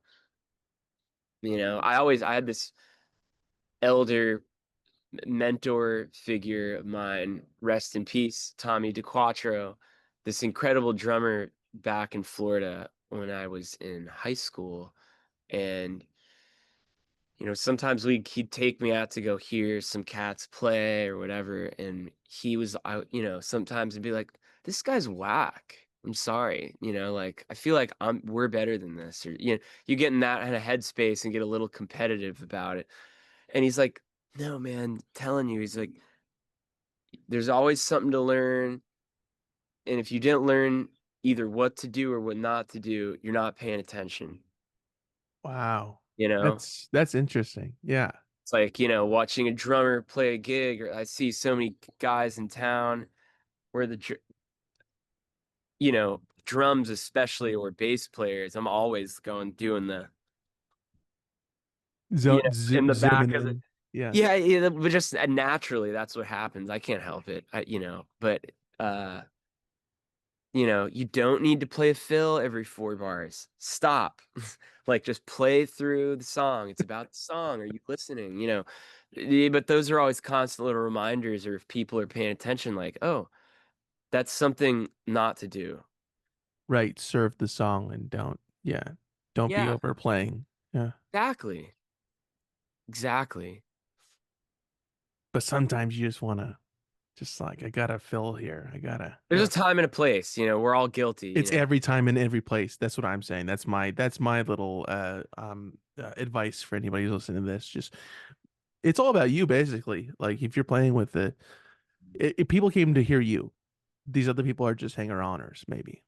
I had this elder mentor figure of mine, rest in peace, Tommy DeQuattro, this incredible drummer back in Florida when I was in high school. And, sometimes he'd take me out to go hear some cats play or whatever. And sometimes I'd be like, this guy's whack. I'm sorry. Like, I feel like we're better than this. Or, you get in that kind of headspace and get a little competitive about it. And he's like, no, man, telling you, he's like, there's always something to learn. And if you didn't learn either what to do or what not to do, you're not paying attention. Wow. You know, That's interesting. Yeah. it's like, watching a drummer play a gig, or I see so many guys in town where drums, especially, or bass players, I'm always going doing in the Zooming back of the, in. Yeah. yeah, yeah, but just naturally, that's what happens. I can't help it. But, You know, you don't need to play a fill every 4 bars. Stop. Like, just play through the song. It's about the song. Are you listening? You know? But those are always constant little reminders, or if people are paying attention, like, "Oh, that's something not to do." Right, serve the song and don't be Yeah, overplaying. Yeah. exactly. Exactly. But sometimes you just wanna just like, I gotta fill here. There's a time and a place, you know, we're all guilty, you It's know? every time in every place. That's what I'm saying. That's my little advice for anybody who's listening to this. Just it's all about you basically. Like if you're playing with the if people came to hear you, these other people are just hanger-oners, maybe.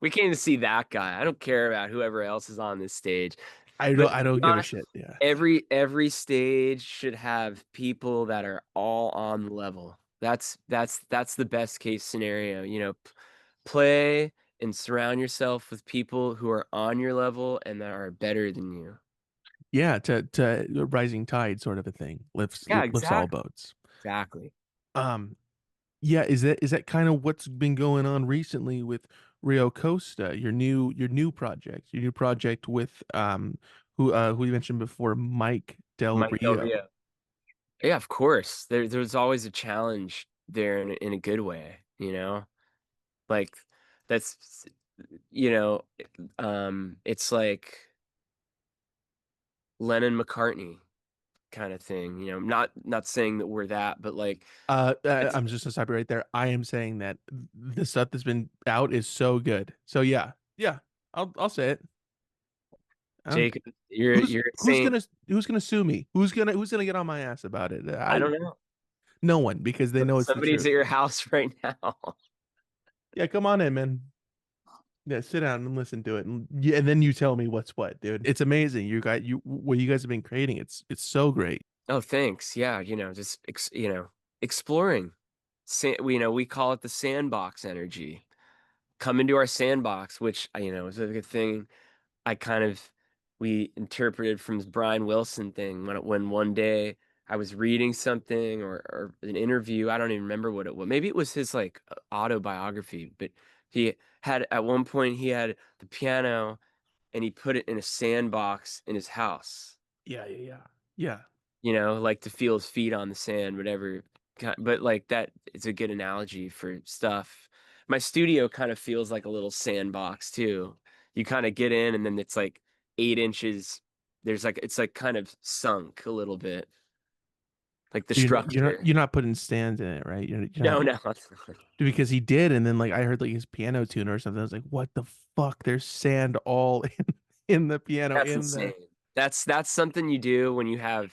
We came to see that guy. I don't care about whoever else is on this stage. But to I be don't give a honest, shit. Yeah. every stage should have people that are all on the level. That's the best case scenario, you know, play and surround yourself with people who are on your level and that are better than you. Yeah, to rising tide sort of a thing. Yeah, Lifts all exactly. boats. Exactly. Um yeah, is that kind of what's been going on recently with Rio Costa, your new project with who you mentioned before, Mike Del Mike Del Rio. Rio. Yeah, of course. There's always a challenge there in a good way, you know? Like that's you know, it's like Lennon McCartney kind of thing, you know. Not saying that we're that, but like it's I'm just gonna stop you right there. I am saying that the stuff that's been out is so good. So yeah, yeah, I'll say it. I don't, Jacob, you're a saint. who's gonna sue me? Who's gonna get on my ass about it? I I don't know. No one because they know it's the Somebody's truth. at your house right now. Yeah, come on in, man. Yeah, sit down and listen to it, and yeah, and then you tell me what's what, dude. It's amazing. You what you guys have been creating. It's so great. Oh, thanks. Yeah, you know, just you know, exploring. You know, we call it the sandbox energy. Come into our sandbox, which you know is a good thing. I kind of we interpreted from this Brian Wilson thing when one day I was reading something or an interview. I don't even remember what it was. Maybe it was his like autobiography, but he had at one point he had the piano and he put it in a sandbox in his house. Yeah, yeah, yeah, yeah. You know, like to feel his feet on the sand, whatever. But like that is a good analogy for stuff. My studio kind of feels like a little sandbox too. You kind of get in and then it's like 8 inches. There's like it's like kind of sunk a little bit, like the structure. You're not putting stands in it, right? You're not No, no, because he did, and then like I heard like his piano tuner or something. I was like, what the fuck? There's sand all in the piano that's in insane. the. That's something you do when you have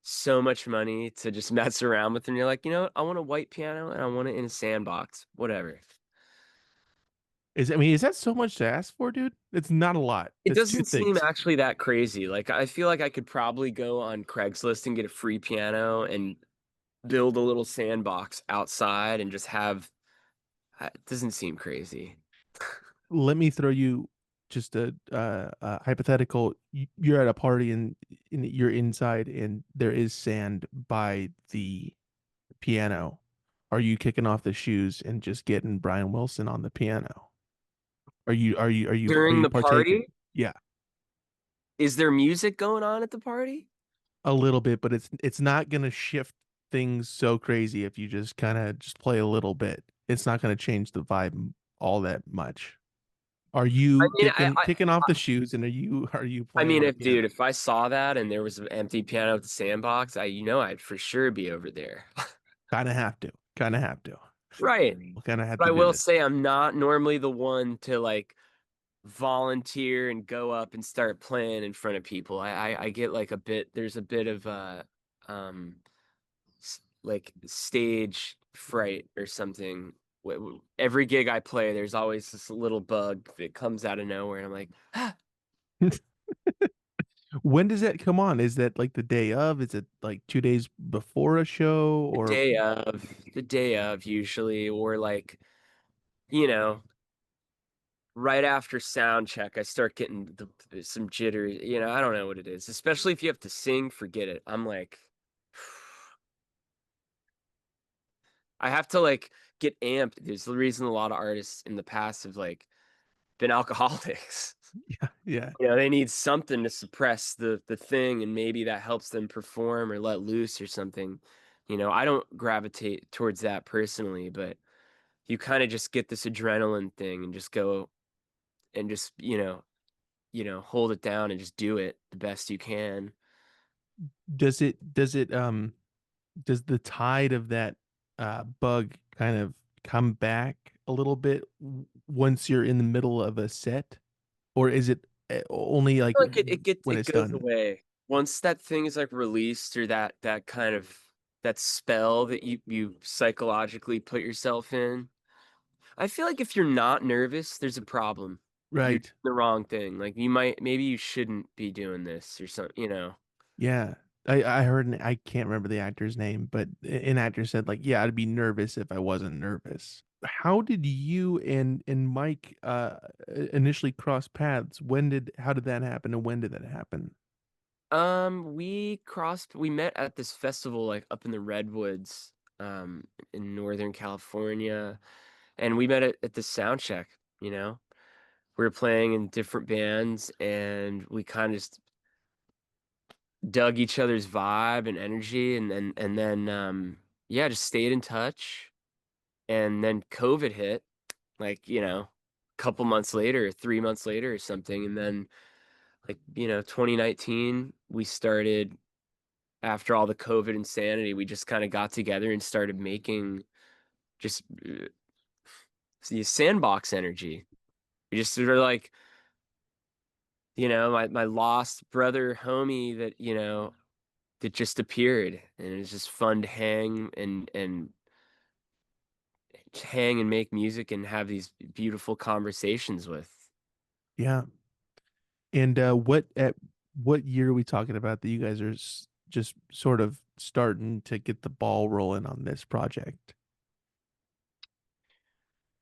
so much money to just mess around with, and you're like, you know what? I want a white piano and I want it in a sandbox, whatever. I mean, is that so much to ask for, dude? It's not a lot. It It's two doesn't seem things. actually that crazy. Like, I feel like I could probably go on Craigslist and get a free piano and build a little sandbox outside and just have it doesn't seem crazy. Let me throw you just a hypothetical. You're at a party and you're inside, and there is sand by the piano. Are you kicking off the shoes and just getting Brian Wilson on the piano? Are During you the partaking? party, Yeah, is there music going on at the party? a little bit, but it's not gonna shift things so crazy if you just kind of just play a little bit. It's not gonna change the vibe all that much. Are I you mean, kicking off the shoes and are you I playing mean, the if piano? dude, if I saw that and there was an empty piano at the sandbox, you know I'd for sure be over there. Kind of have to. Kind of have to. Right. We'll kind of have But to I do will this. say I'm not normally the one to like volunteer and go up and start playing in front of people. I get like a bit there's a bit of um like stage fright or something. Every gig I play, there's always this little bug that comes out of nowhere, and I'm like, ah, When does that come on? Is that like the day of? Is it like 2 days before a show the or day of, the day of usually, or like, you know, right after sound check, I start getting some jitters. You know, I don't know what it is, especially if you have to sing, forget it. I'm like, I have to, like, get amped. There's the reason a lot of artists in the past have, like, been alcoholics. Yeah, yeah. You know, they need something to suppress the thing, and maybe that helps them perform or let loose or something. You know, I don't gravitate towards that personally, but you kinda just get this adrenaline thing and just go and just, hold it down and just do it the best you can. Does the tide of that bug kind of come back a little bit once you're in the middle of a set, or is it only like Feel like when it it's goes done? away. Once that thing is, like, released or that kind of that spell that you psychologically put yourself in, I feel like if you're not nervous, there's a problem. You're doing Right. the wrong thing, like, maybe you shouldn't be doing this or something, you know? Yeah. I heard I can't remember the actor's name, but an actor said like, yeah, I'd be nervous if I wasn't nervous. How did you and Mike initially cross paths? How did that happen and when did that happen? We met at this festival, like, up in the Redwoods, in Northern California, and we met at the sound check, you know? We were playing in different bands, and we kinda just dug each other's vibe and energy, and then, yeah, just stayed in touch, and then COVID hit, like, a couple months later, 3 months later or something, and then, like, 2019, we started after all the COVID insanity, we just kinda got together and started making just, the sandbox energy. We just sort of like, my lost brother homie that just appeared, and it's just fun to hang and make music and have these beautiful conversations with. Yeah. And what year are we talking about that you guys are just sort of starting to get the ball rolling on this project?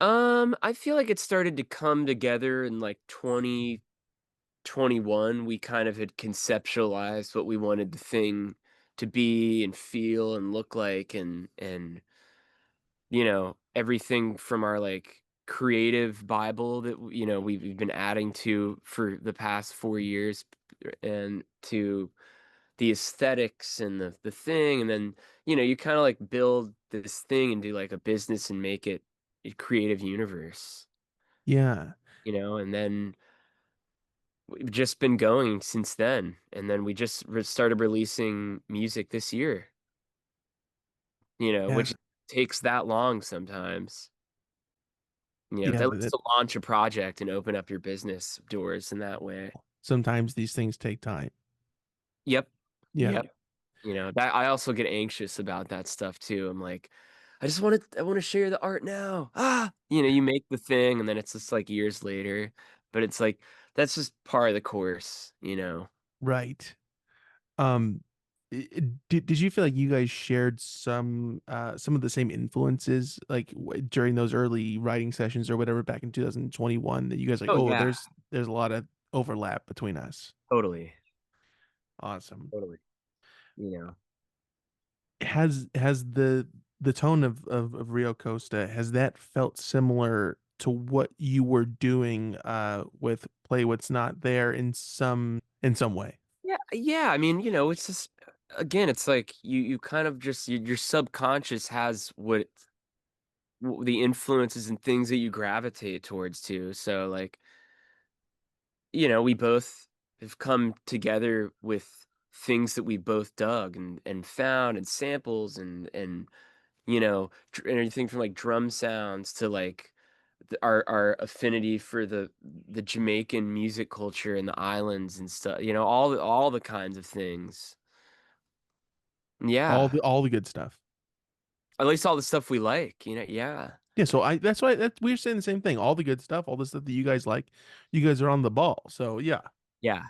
I feel like it started to come together in, like, 2021. We kind of had conceptualized what we wanted the thing to be and feel and look like, and everything from our, like, creative bible that we've been adding to for the past 4 years, and to the aesthetics and the thing, and then, you kinda, like, build this thing into, like, a business and make it a creative universe, Yeah. and then we've just been going since then, and then we just started releasing music this year, Yeah. which takes that long sometimes. Yeah, That lets to launch a project and open up your business doors in that way. sometimes these things take time. Yep. Yeah. Yep. That I also get anxious about that stuff too. I'm like, I wanna share the art now. Ah! You make the thing and then it's just like years later, but it's like that's just part of the course. Right. Um, did you feel like you guys shared some of the same influences like during those early writing sessions or whatever back in 2021 that you guys like, Oh, oh, yeah. there's a lot of overlap between us. Totally. Awesome. Totally. You know? Has the tone of Rio Costa, has that felt similar to what you were doing with Play What's Not There in some way? Yeah, yeah, I mean, it's just again, it's like you kind of just your subconscious has the influences and things that you gravitate towards too. So, like, we both have come together with things that we both dug and found and samples and anything from, like, drum sounds to, like, our affinity for the Jamaican music culture and the islands and stuff, all the kinds of things. Yeah. All the good stuff. At least all the stuff we like, yeah. Yeah, so I that's why that we're saying the same thing. All the good stuff, all the stuff that you guys like, you guys are on the ball. So yeah. Yeah.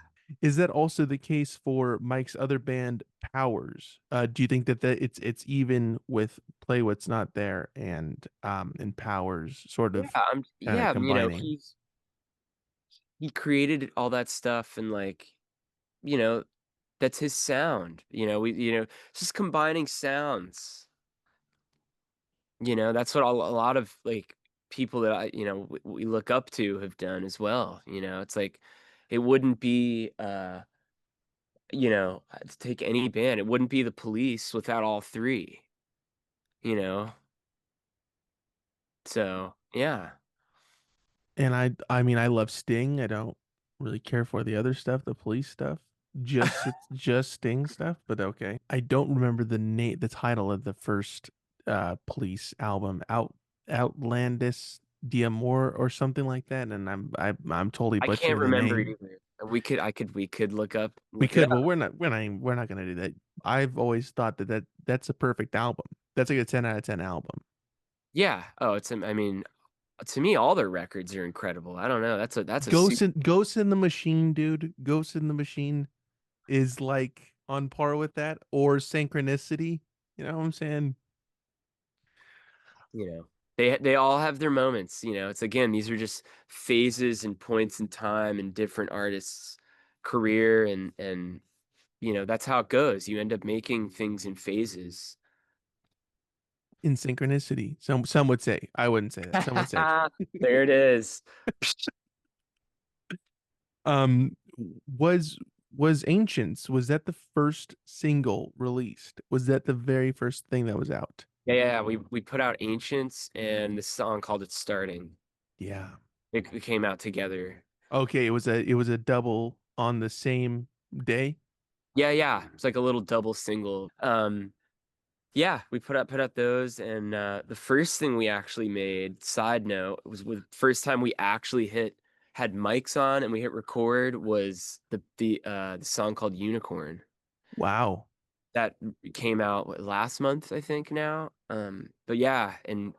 Is that also the case for Mike's other band, Powers? Do you think that it's even with Play What's Not There and Powers sort Yeah, of kind of yeah, combining? he created all that stuff, and, like, you know, that's his sound, it's just combining sounds. That's what a lot of, like, people that we look up to have done as well, It's like, it wouldn't be, to take any band, it wouldn't be The Police without all 3, you know? So, yeah. And I mean, I love Sting. I don't really care for the other stuff, the police stuff. It's just Sting stuff, but okay. I don't remember the title of the first police album, Outlandis D'Amour or something like that, and I'm totally I can't butchering the remember name. either. We could We look it could, but up. we're not gonna do that. I've always thought that's a perfect album. That's like a 10 out of 10 album. Yeah. Oh, I mean, to me, all their records are incredible. I don't know. That's a super. Ghost in the Machine, dude. Ghost in the Machine is like on par with that, or Synchronicity. You know what I'm saying? You know, they all have their moments. It's, again, these are just phases and points in time in different artists' career, and that's how it goes. You end up making things in phases. In Synchronicity. Some would say. I wouldn't say that. Some would say. There it is. Um was was Ancients, was that the first single released? Was that the very first thing that was out? Yeah, yeah, yeah. We put out Ancients and this song called "It's Starting." Yeah. It came out together. Okay, it was a double on the same day. Yeah, yeah. It's like a little double single. Yeah, we put out those, and the first thing we actually made, side note, was with first time we actually had mics on and we hit record, was the song called Unicorn. Wow. That came out last month, I think now. But yeah, and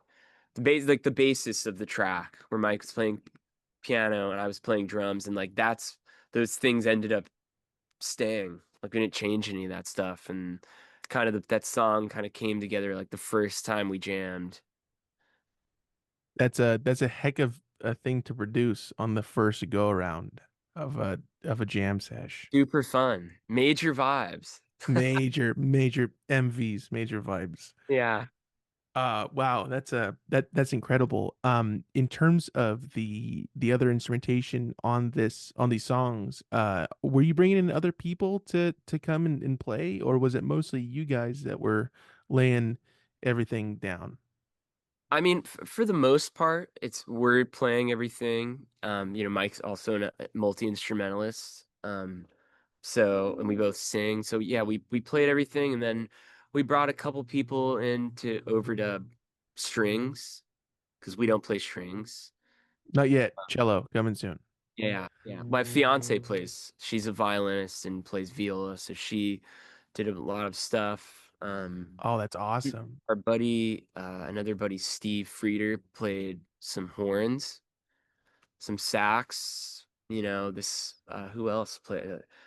the basis of the track where Mike was playing piano and I was playing drums, and like those things ended up staying. Like, we didn't change any of that stuff, and kind of that song kind of came together like the first time we jammed. That's a heck of a thing to produce on the first go around of a jam sesh. Super fun, major vibes. Major MVs, major vibes. Yeah. Wow, that's incredible. In terms of the other instrumentation on these songs, were you bringing in other people to come and play, or was it mostly you guys that were laying everything down? I mean, for the most part, it's we're playing everything. Mike's also a multi-instrumentalist. And we both sing. So yeah, we played everything, and then we brought a couple people in to overdub strings because we don't play strings. Not yet. Cello coming soon. Yeah, yeah. My fiance plays. She's a violinist and plays viola, so she did a lot of stuff. Oh, that's awesome. Our buddy, another buddy, Steve Frieder, played some horns, some sax. This who else played?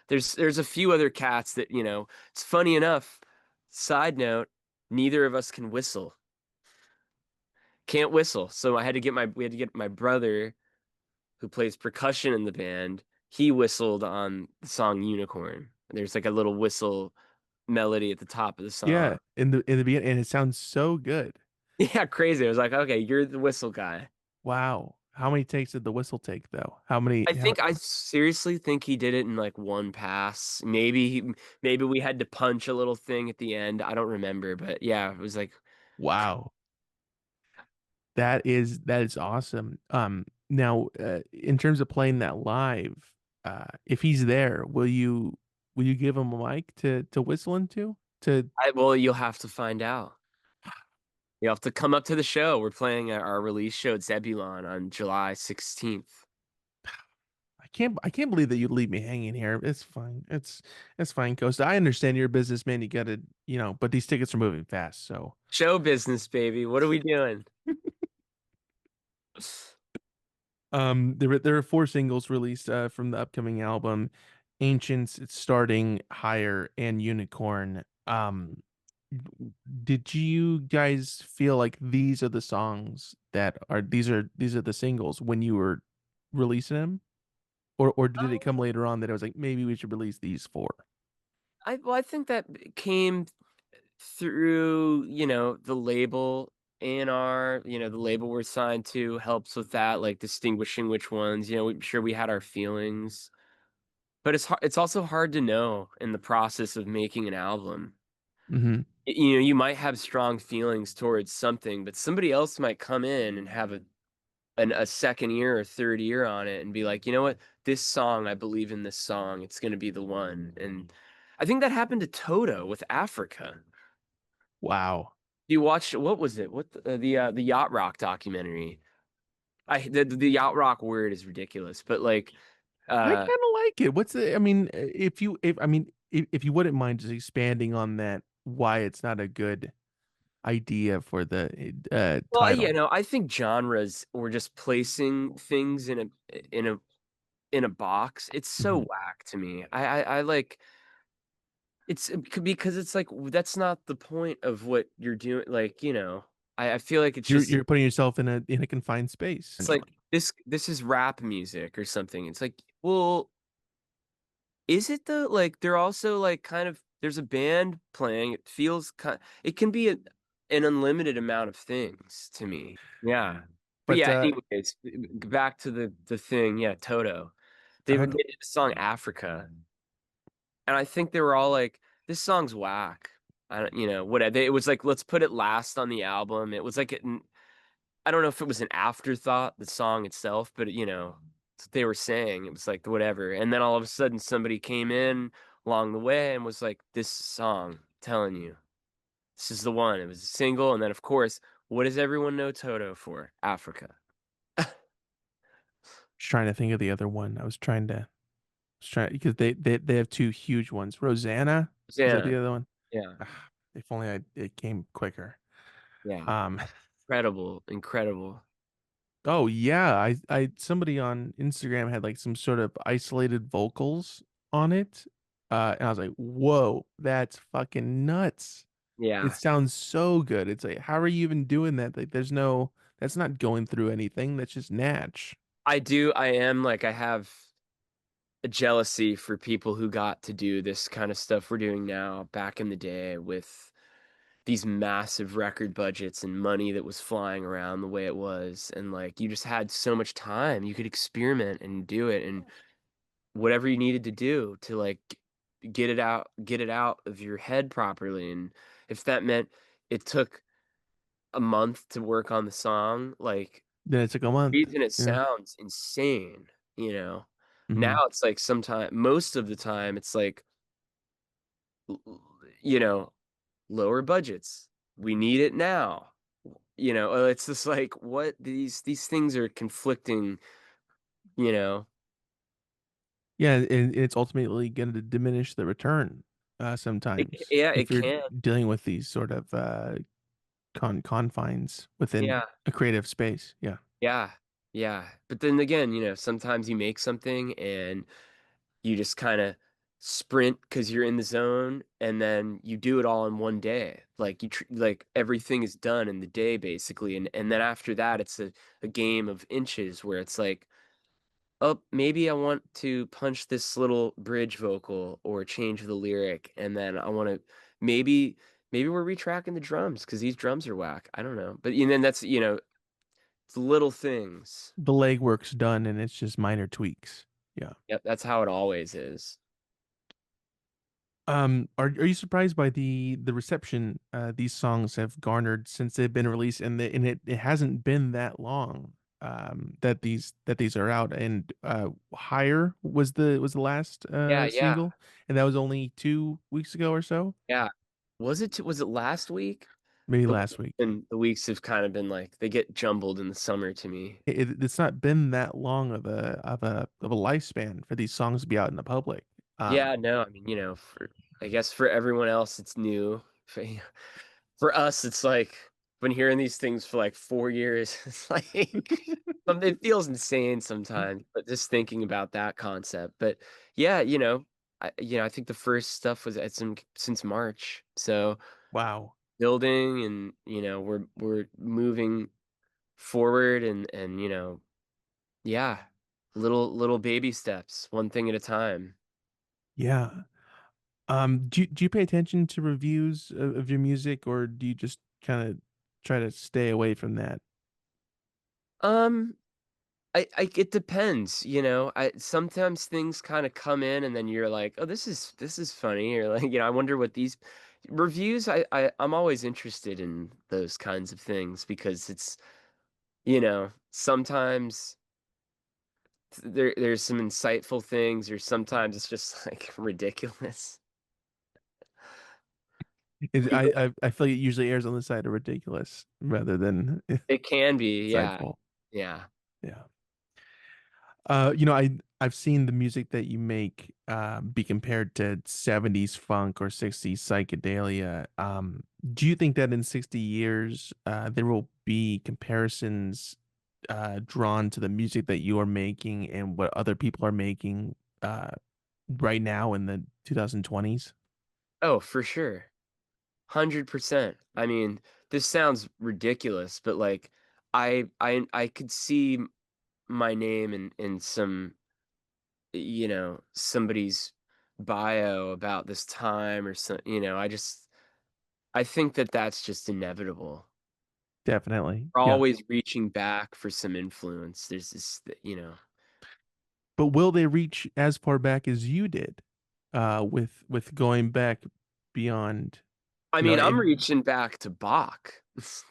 There's a few other cats that. It's funny enough. Side note: neither of us can whistle. Can't whistle, so we had to get my brother, who plays percussion in the band. He whistled on the song Unicorn. There's like a little whistle melody at the top of the Yeah, song. in the beginning, and it sounds so good. Yeah, crazy. I was like, okay, you're the whistle guy. Wow. How many takes did the whistle take though? How many? I seriously think he did it in like one pass. Maybe we had to punch a little thing at the end. I don't remember, but yeah, it was like, Wow. That is awesome. Now, in terms of playing that live, if he's there, will you give him a mic to whistle into? To well, you'll have to find out. You'll have to come up to the show. We're playing our release show at Zebulon on July 16th. I can't believe that you leave me hanging here. It's fine. It's fine, Costa. I understand you're a businessman. You got to, but these tickets are moving fast. So, Show business, baby. What are we doing? there are four singles released from the upcoming album: Ancients, It's Starting, Higher, and Unicorn. Did you guys feel like these are the songs these are the singles when you were releasing them, or did it come later on that it was like maybe we should release these four? I think that came through, the label A&R, the label we're signed to helps with that, like distinguishing which ones, I'm sure we had our feelings. But it's also hard to know in the process of making an album. Hmm. You might have strong feelings towards something, but somebody else might come in and have a second ear or third ear on it and be like, "You know what? This song, I believe in this song. It's gonna be the one." And I think that happened to Toto with Africa. Wow. You watched what was it? What the Yacht Rock documentary? The Yacht Rock word is ridiculous, but like, I uh, kind of like it. What's the, I mean, if I mean, if you wouldn't mind just expanding on that, why it's not a good idea for the well, title. I think genres or just placing things in a in a box, it's so Hmm. whack to me. I like because it's like that's not the point of what you're doing. Like, I feel like it's just You're putting yourself in a confined space, it's like essentially. this is rap music or something. It's like, well, is it though? Like they're also like kind of there's a band playing. It can be an unlimited amount of things to me. Yeah. But But yeah, anyways, back to the thing. Yeah, Toto. They how, did the song Africa. And I think they were all like, "This song's whack." I don't, whatever. It was like, let's put it last on the album. It was like, I don't know if it was an afterthought, the song itself, but that's what they were saying. It was like whatever. And then all of a sudden, somebody came in along the way and was like, "This song, telling you, this is the one." It was a single, and then of course, what does everyone know Toto for? Africa. just trying to think of the other one. Was trying because they have two huge ones. Rosanna, is that Yeah, the other one? yeah, Ah, if only it came quicker. yeah. Um, Incredible, incredible. oh yeah, I somebody on Instagram had like some sort of isolated vocals on it. And I was like, whoa, that's fucking nuts. It Yeah. sounds so good. It's like, how are you even doing that? Like, that's not going through anything. That's just natch. I am like, I have a jealousy for people who got to do this kind of stuff we're doing now back in the day with these massive record budgets and money that was flying around the way it was. And like, you just had so much time. You could experiment and do it and whatever you needed to do to like get it out of your head properly. And if that meant it took a month to work on the song, like, Then it took a month. reason it Yeah. sounds insane, you know. Now Hmm. it's like most of the time it's like you know, lower budgets. We need it now. It's just like what these things are conflicting, you know. Yeah, and it's ultimately going to diminish the return sometimes Yeah, it if you're can. dealing with these sort of confines within Yeah. a creative space. Yeah. Yeah. Yeah. But then again, sometimes you make something and you just kind of sprint because you're in the zone and then you do it all in one day. Like like everything is done in the day basically. And then after that, it's a game of inches where it's like, oh, maybe I want to punch this little bridge vocal or change the lyric. And then I want to maybe, maybe we're retracking the drums because these drums are whack. I don't know. But and then that's, it's little things. The legwork's done and it's just minor tweaks. Yeah. Yep. That's how it always is. Are you surprised by the reception these songs have garnered since they've been released and it hasn't been that long that these are out and Higher was the last Yeah. Yeah. single and that was only 2 weeks ago or so, Yeah. Was it last week? maybe The last week. and the weeks have kind of been like they get jumbled in the summer to me. It's not been that long of a lifespan for these songs to be out in the public. Yeah, no, I mean, for I guess for everyone else it's new. For us, it's like been hearing these things for like 4 years. It's like it feels insane sometimes, but just thinking about that concept. But yeah, I think the first stuff was since March. So Wow. building and we're moving forward and yeah, little baby steps, one thing at a time. Yeah. Do you pay attention to reviews of your music, or do you just kind of try to stay away from that? Um, I it depends, you know. I sometimes things kind of come in and then you're like, "Oh, this is funny," or like, I wonder what these reviews. I'm always interested in those kinds of things because it's, sometimes there's some insightful things, or sometimes it's just like ridiculous. I feel like it usually errs on the side of ridiculous rather than It can be, yeah. insightful. Yeah. Yeah. I've seen the music that you make be compared to 70s funk or 60s psychedelia. Do you think that in 60 years there will be comparisons drawn to the music that you are making and what other people are making uh, right now in the 2020s? Oh, for sure. 100%. I mean, this sounds ridiculous, but like I could see my name in some, somebody's bio about this time or some, I think that that's just inevitable. Definitely. We're Yeah. always reaching back for some influence. There's this. But will they reach as far back as you did with going back beyond, I you know, mean, I'm and reaching back to Bach,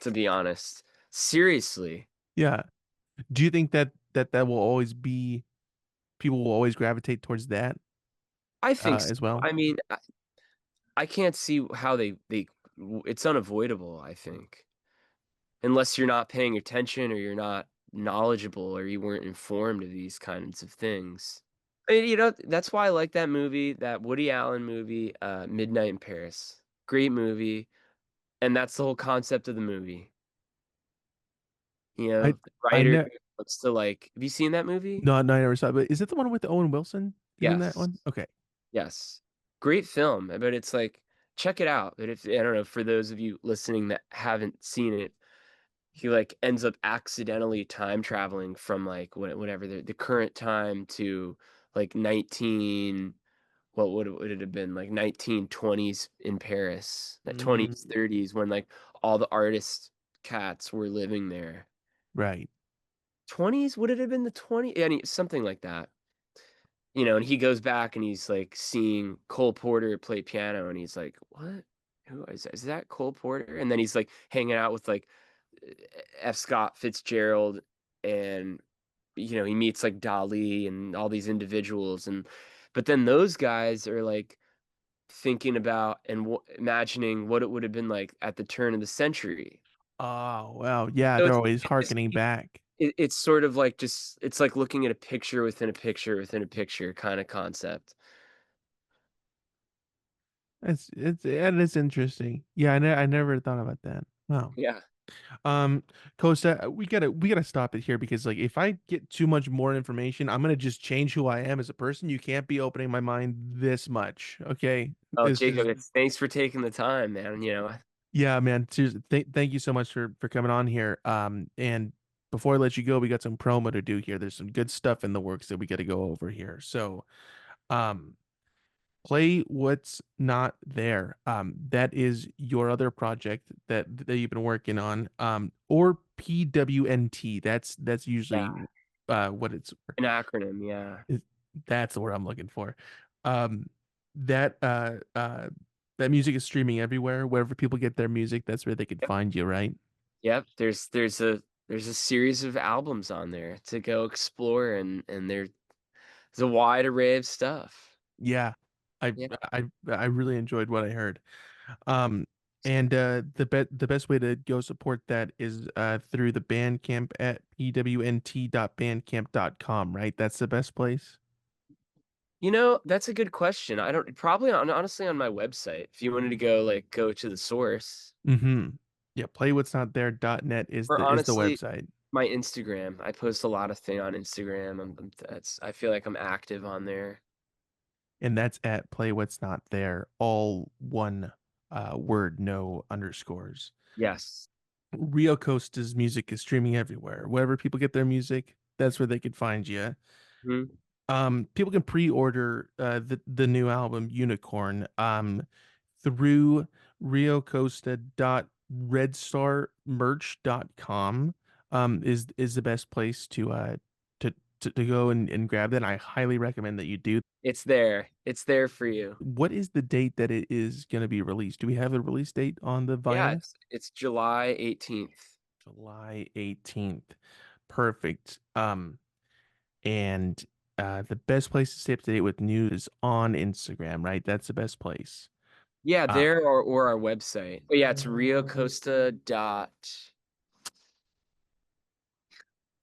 to be honest. Seriously. yeah. Do you think that will always be people will always gravitate towards that I think so. as well? I mean, I can't see how it's unavoidable, I think. Unless you're not paying attention or you're not knowledgeable or you weren't informed of these kinds of things. I mean, that's why I like that movie, that Woody Allen movie, Midnight in Paris. Great movie, and that's the whole concept of the movie. I The I writer ne wants to like, have you seen that movie? no, no, I never saw it, but is it the one with Owen Wilson? Is in that Yes. one? Okay. Yes. Great film, but it's like, check it out. But if I don't know, for those of you listening that haven't seen it, he, like, ends up accidentally time traveling from, like, whatever the current time to, like, 19 what would it have been? Like, 1920s in Paris, that Mm, 20s, 30s when, like, all the artist cats were living there. right. 20s? Would it have been the 20 something like that. And he goes back and he's, like, seeing Cole Porter play piano, and he's like, "What? Who is that Cole Porter?" And then he's, like, hanging out with, like, F. Scott Fitzgerald, and, he meets, like, Dali and all these individuals, but then those guys are, like, thinking about and imagining what it would have been like at the turn of the century. Oh, wow. Yeah, So they're it's always it's just hearkening back. it's sort of like just it's like looking at a picture within a picture within a picture kinda concept. It's interesting. Yeah, I never thought about that. Wow. Yeah. Um, Costa, we gotta stop it here because like if I get too much more information, I'm gonna just change who I am as a person. You can't be opening my mind this much. Okay. Oh, It's Jacob, just it's thanks for taking the time, man, yeah, man. Seriously, thank you so much for coming on here. And before I let you go, we got some promo to do here. There's some good stuff in the works that we got to go over here. So, um, play what's not there. That is your other project that you've been working on. Or PWNT. That's Yeah, usually what it's an acronym, yeah. is that's the word I'm looking for. Um, that that music is streaming everywhere. Wherever people get their music, that's where they could Yep, find you, right? yep, there's a series of albums on there to go explore, and there's a wide array of stuff. Yeah. I Yeah. I really enjoyed what I heard. Um, and the best way to go support that is through the Bandcamp at pwnt.bandcamp.com, right? That's the best place. That's a good question. I don't probably honestly on my website, if you wanted to go to the source. Mm-hmm. Yeah, playwhat'snotthere.net Or is the honestly, website. my Instagram. I post a lot of thing on Instagram. I feel like I'm active on there. And that's at play what's not there, all one word, no underscores. Yes. Rio Costa's music is streaming everywhere. Wherever people get their music, that's where they could find you. Mhm. People can pre-order the new album Unicorn through riocosta.bandcamp.com. redstarmerch.com is the best place to to go and grab that. I highly recommend that you do. It's there. It's there for you. What is the date that it is going to be released? Do we have a release date on the Yeah, vinyl? it's July 18th. July 18th. Perfect. And the best place to stay up to date with news is on Instagram, right? That's the best place. Yeah, Uh, there or our website. But yeah, it's Rio Costa dot.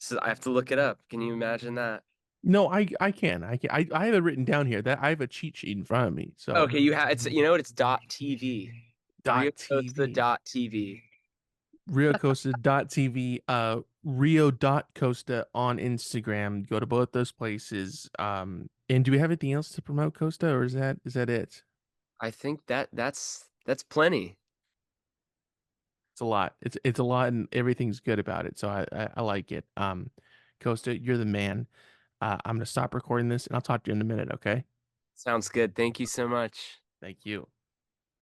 So I have to look it up. Can you imagine that? no, I can. I have it written down here that I have a cheat sheet in front of me. So Okay, you have it's you know what? It's dot TV. Rio dot Costa TV. dot TV. Rio Costa dot TV, Rio dot Costa on Instagram. Go to both those places. And do we have anything else to promote, Costa, or is that it? I think that's plenty. It's a lot. It's a lot, and everything's good about it. So I like it. Costa, you're the man. I'm gonna stop recording this, and I'll talk to you in a minute. Okay? Sounds good. Thank you so much. Thank you.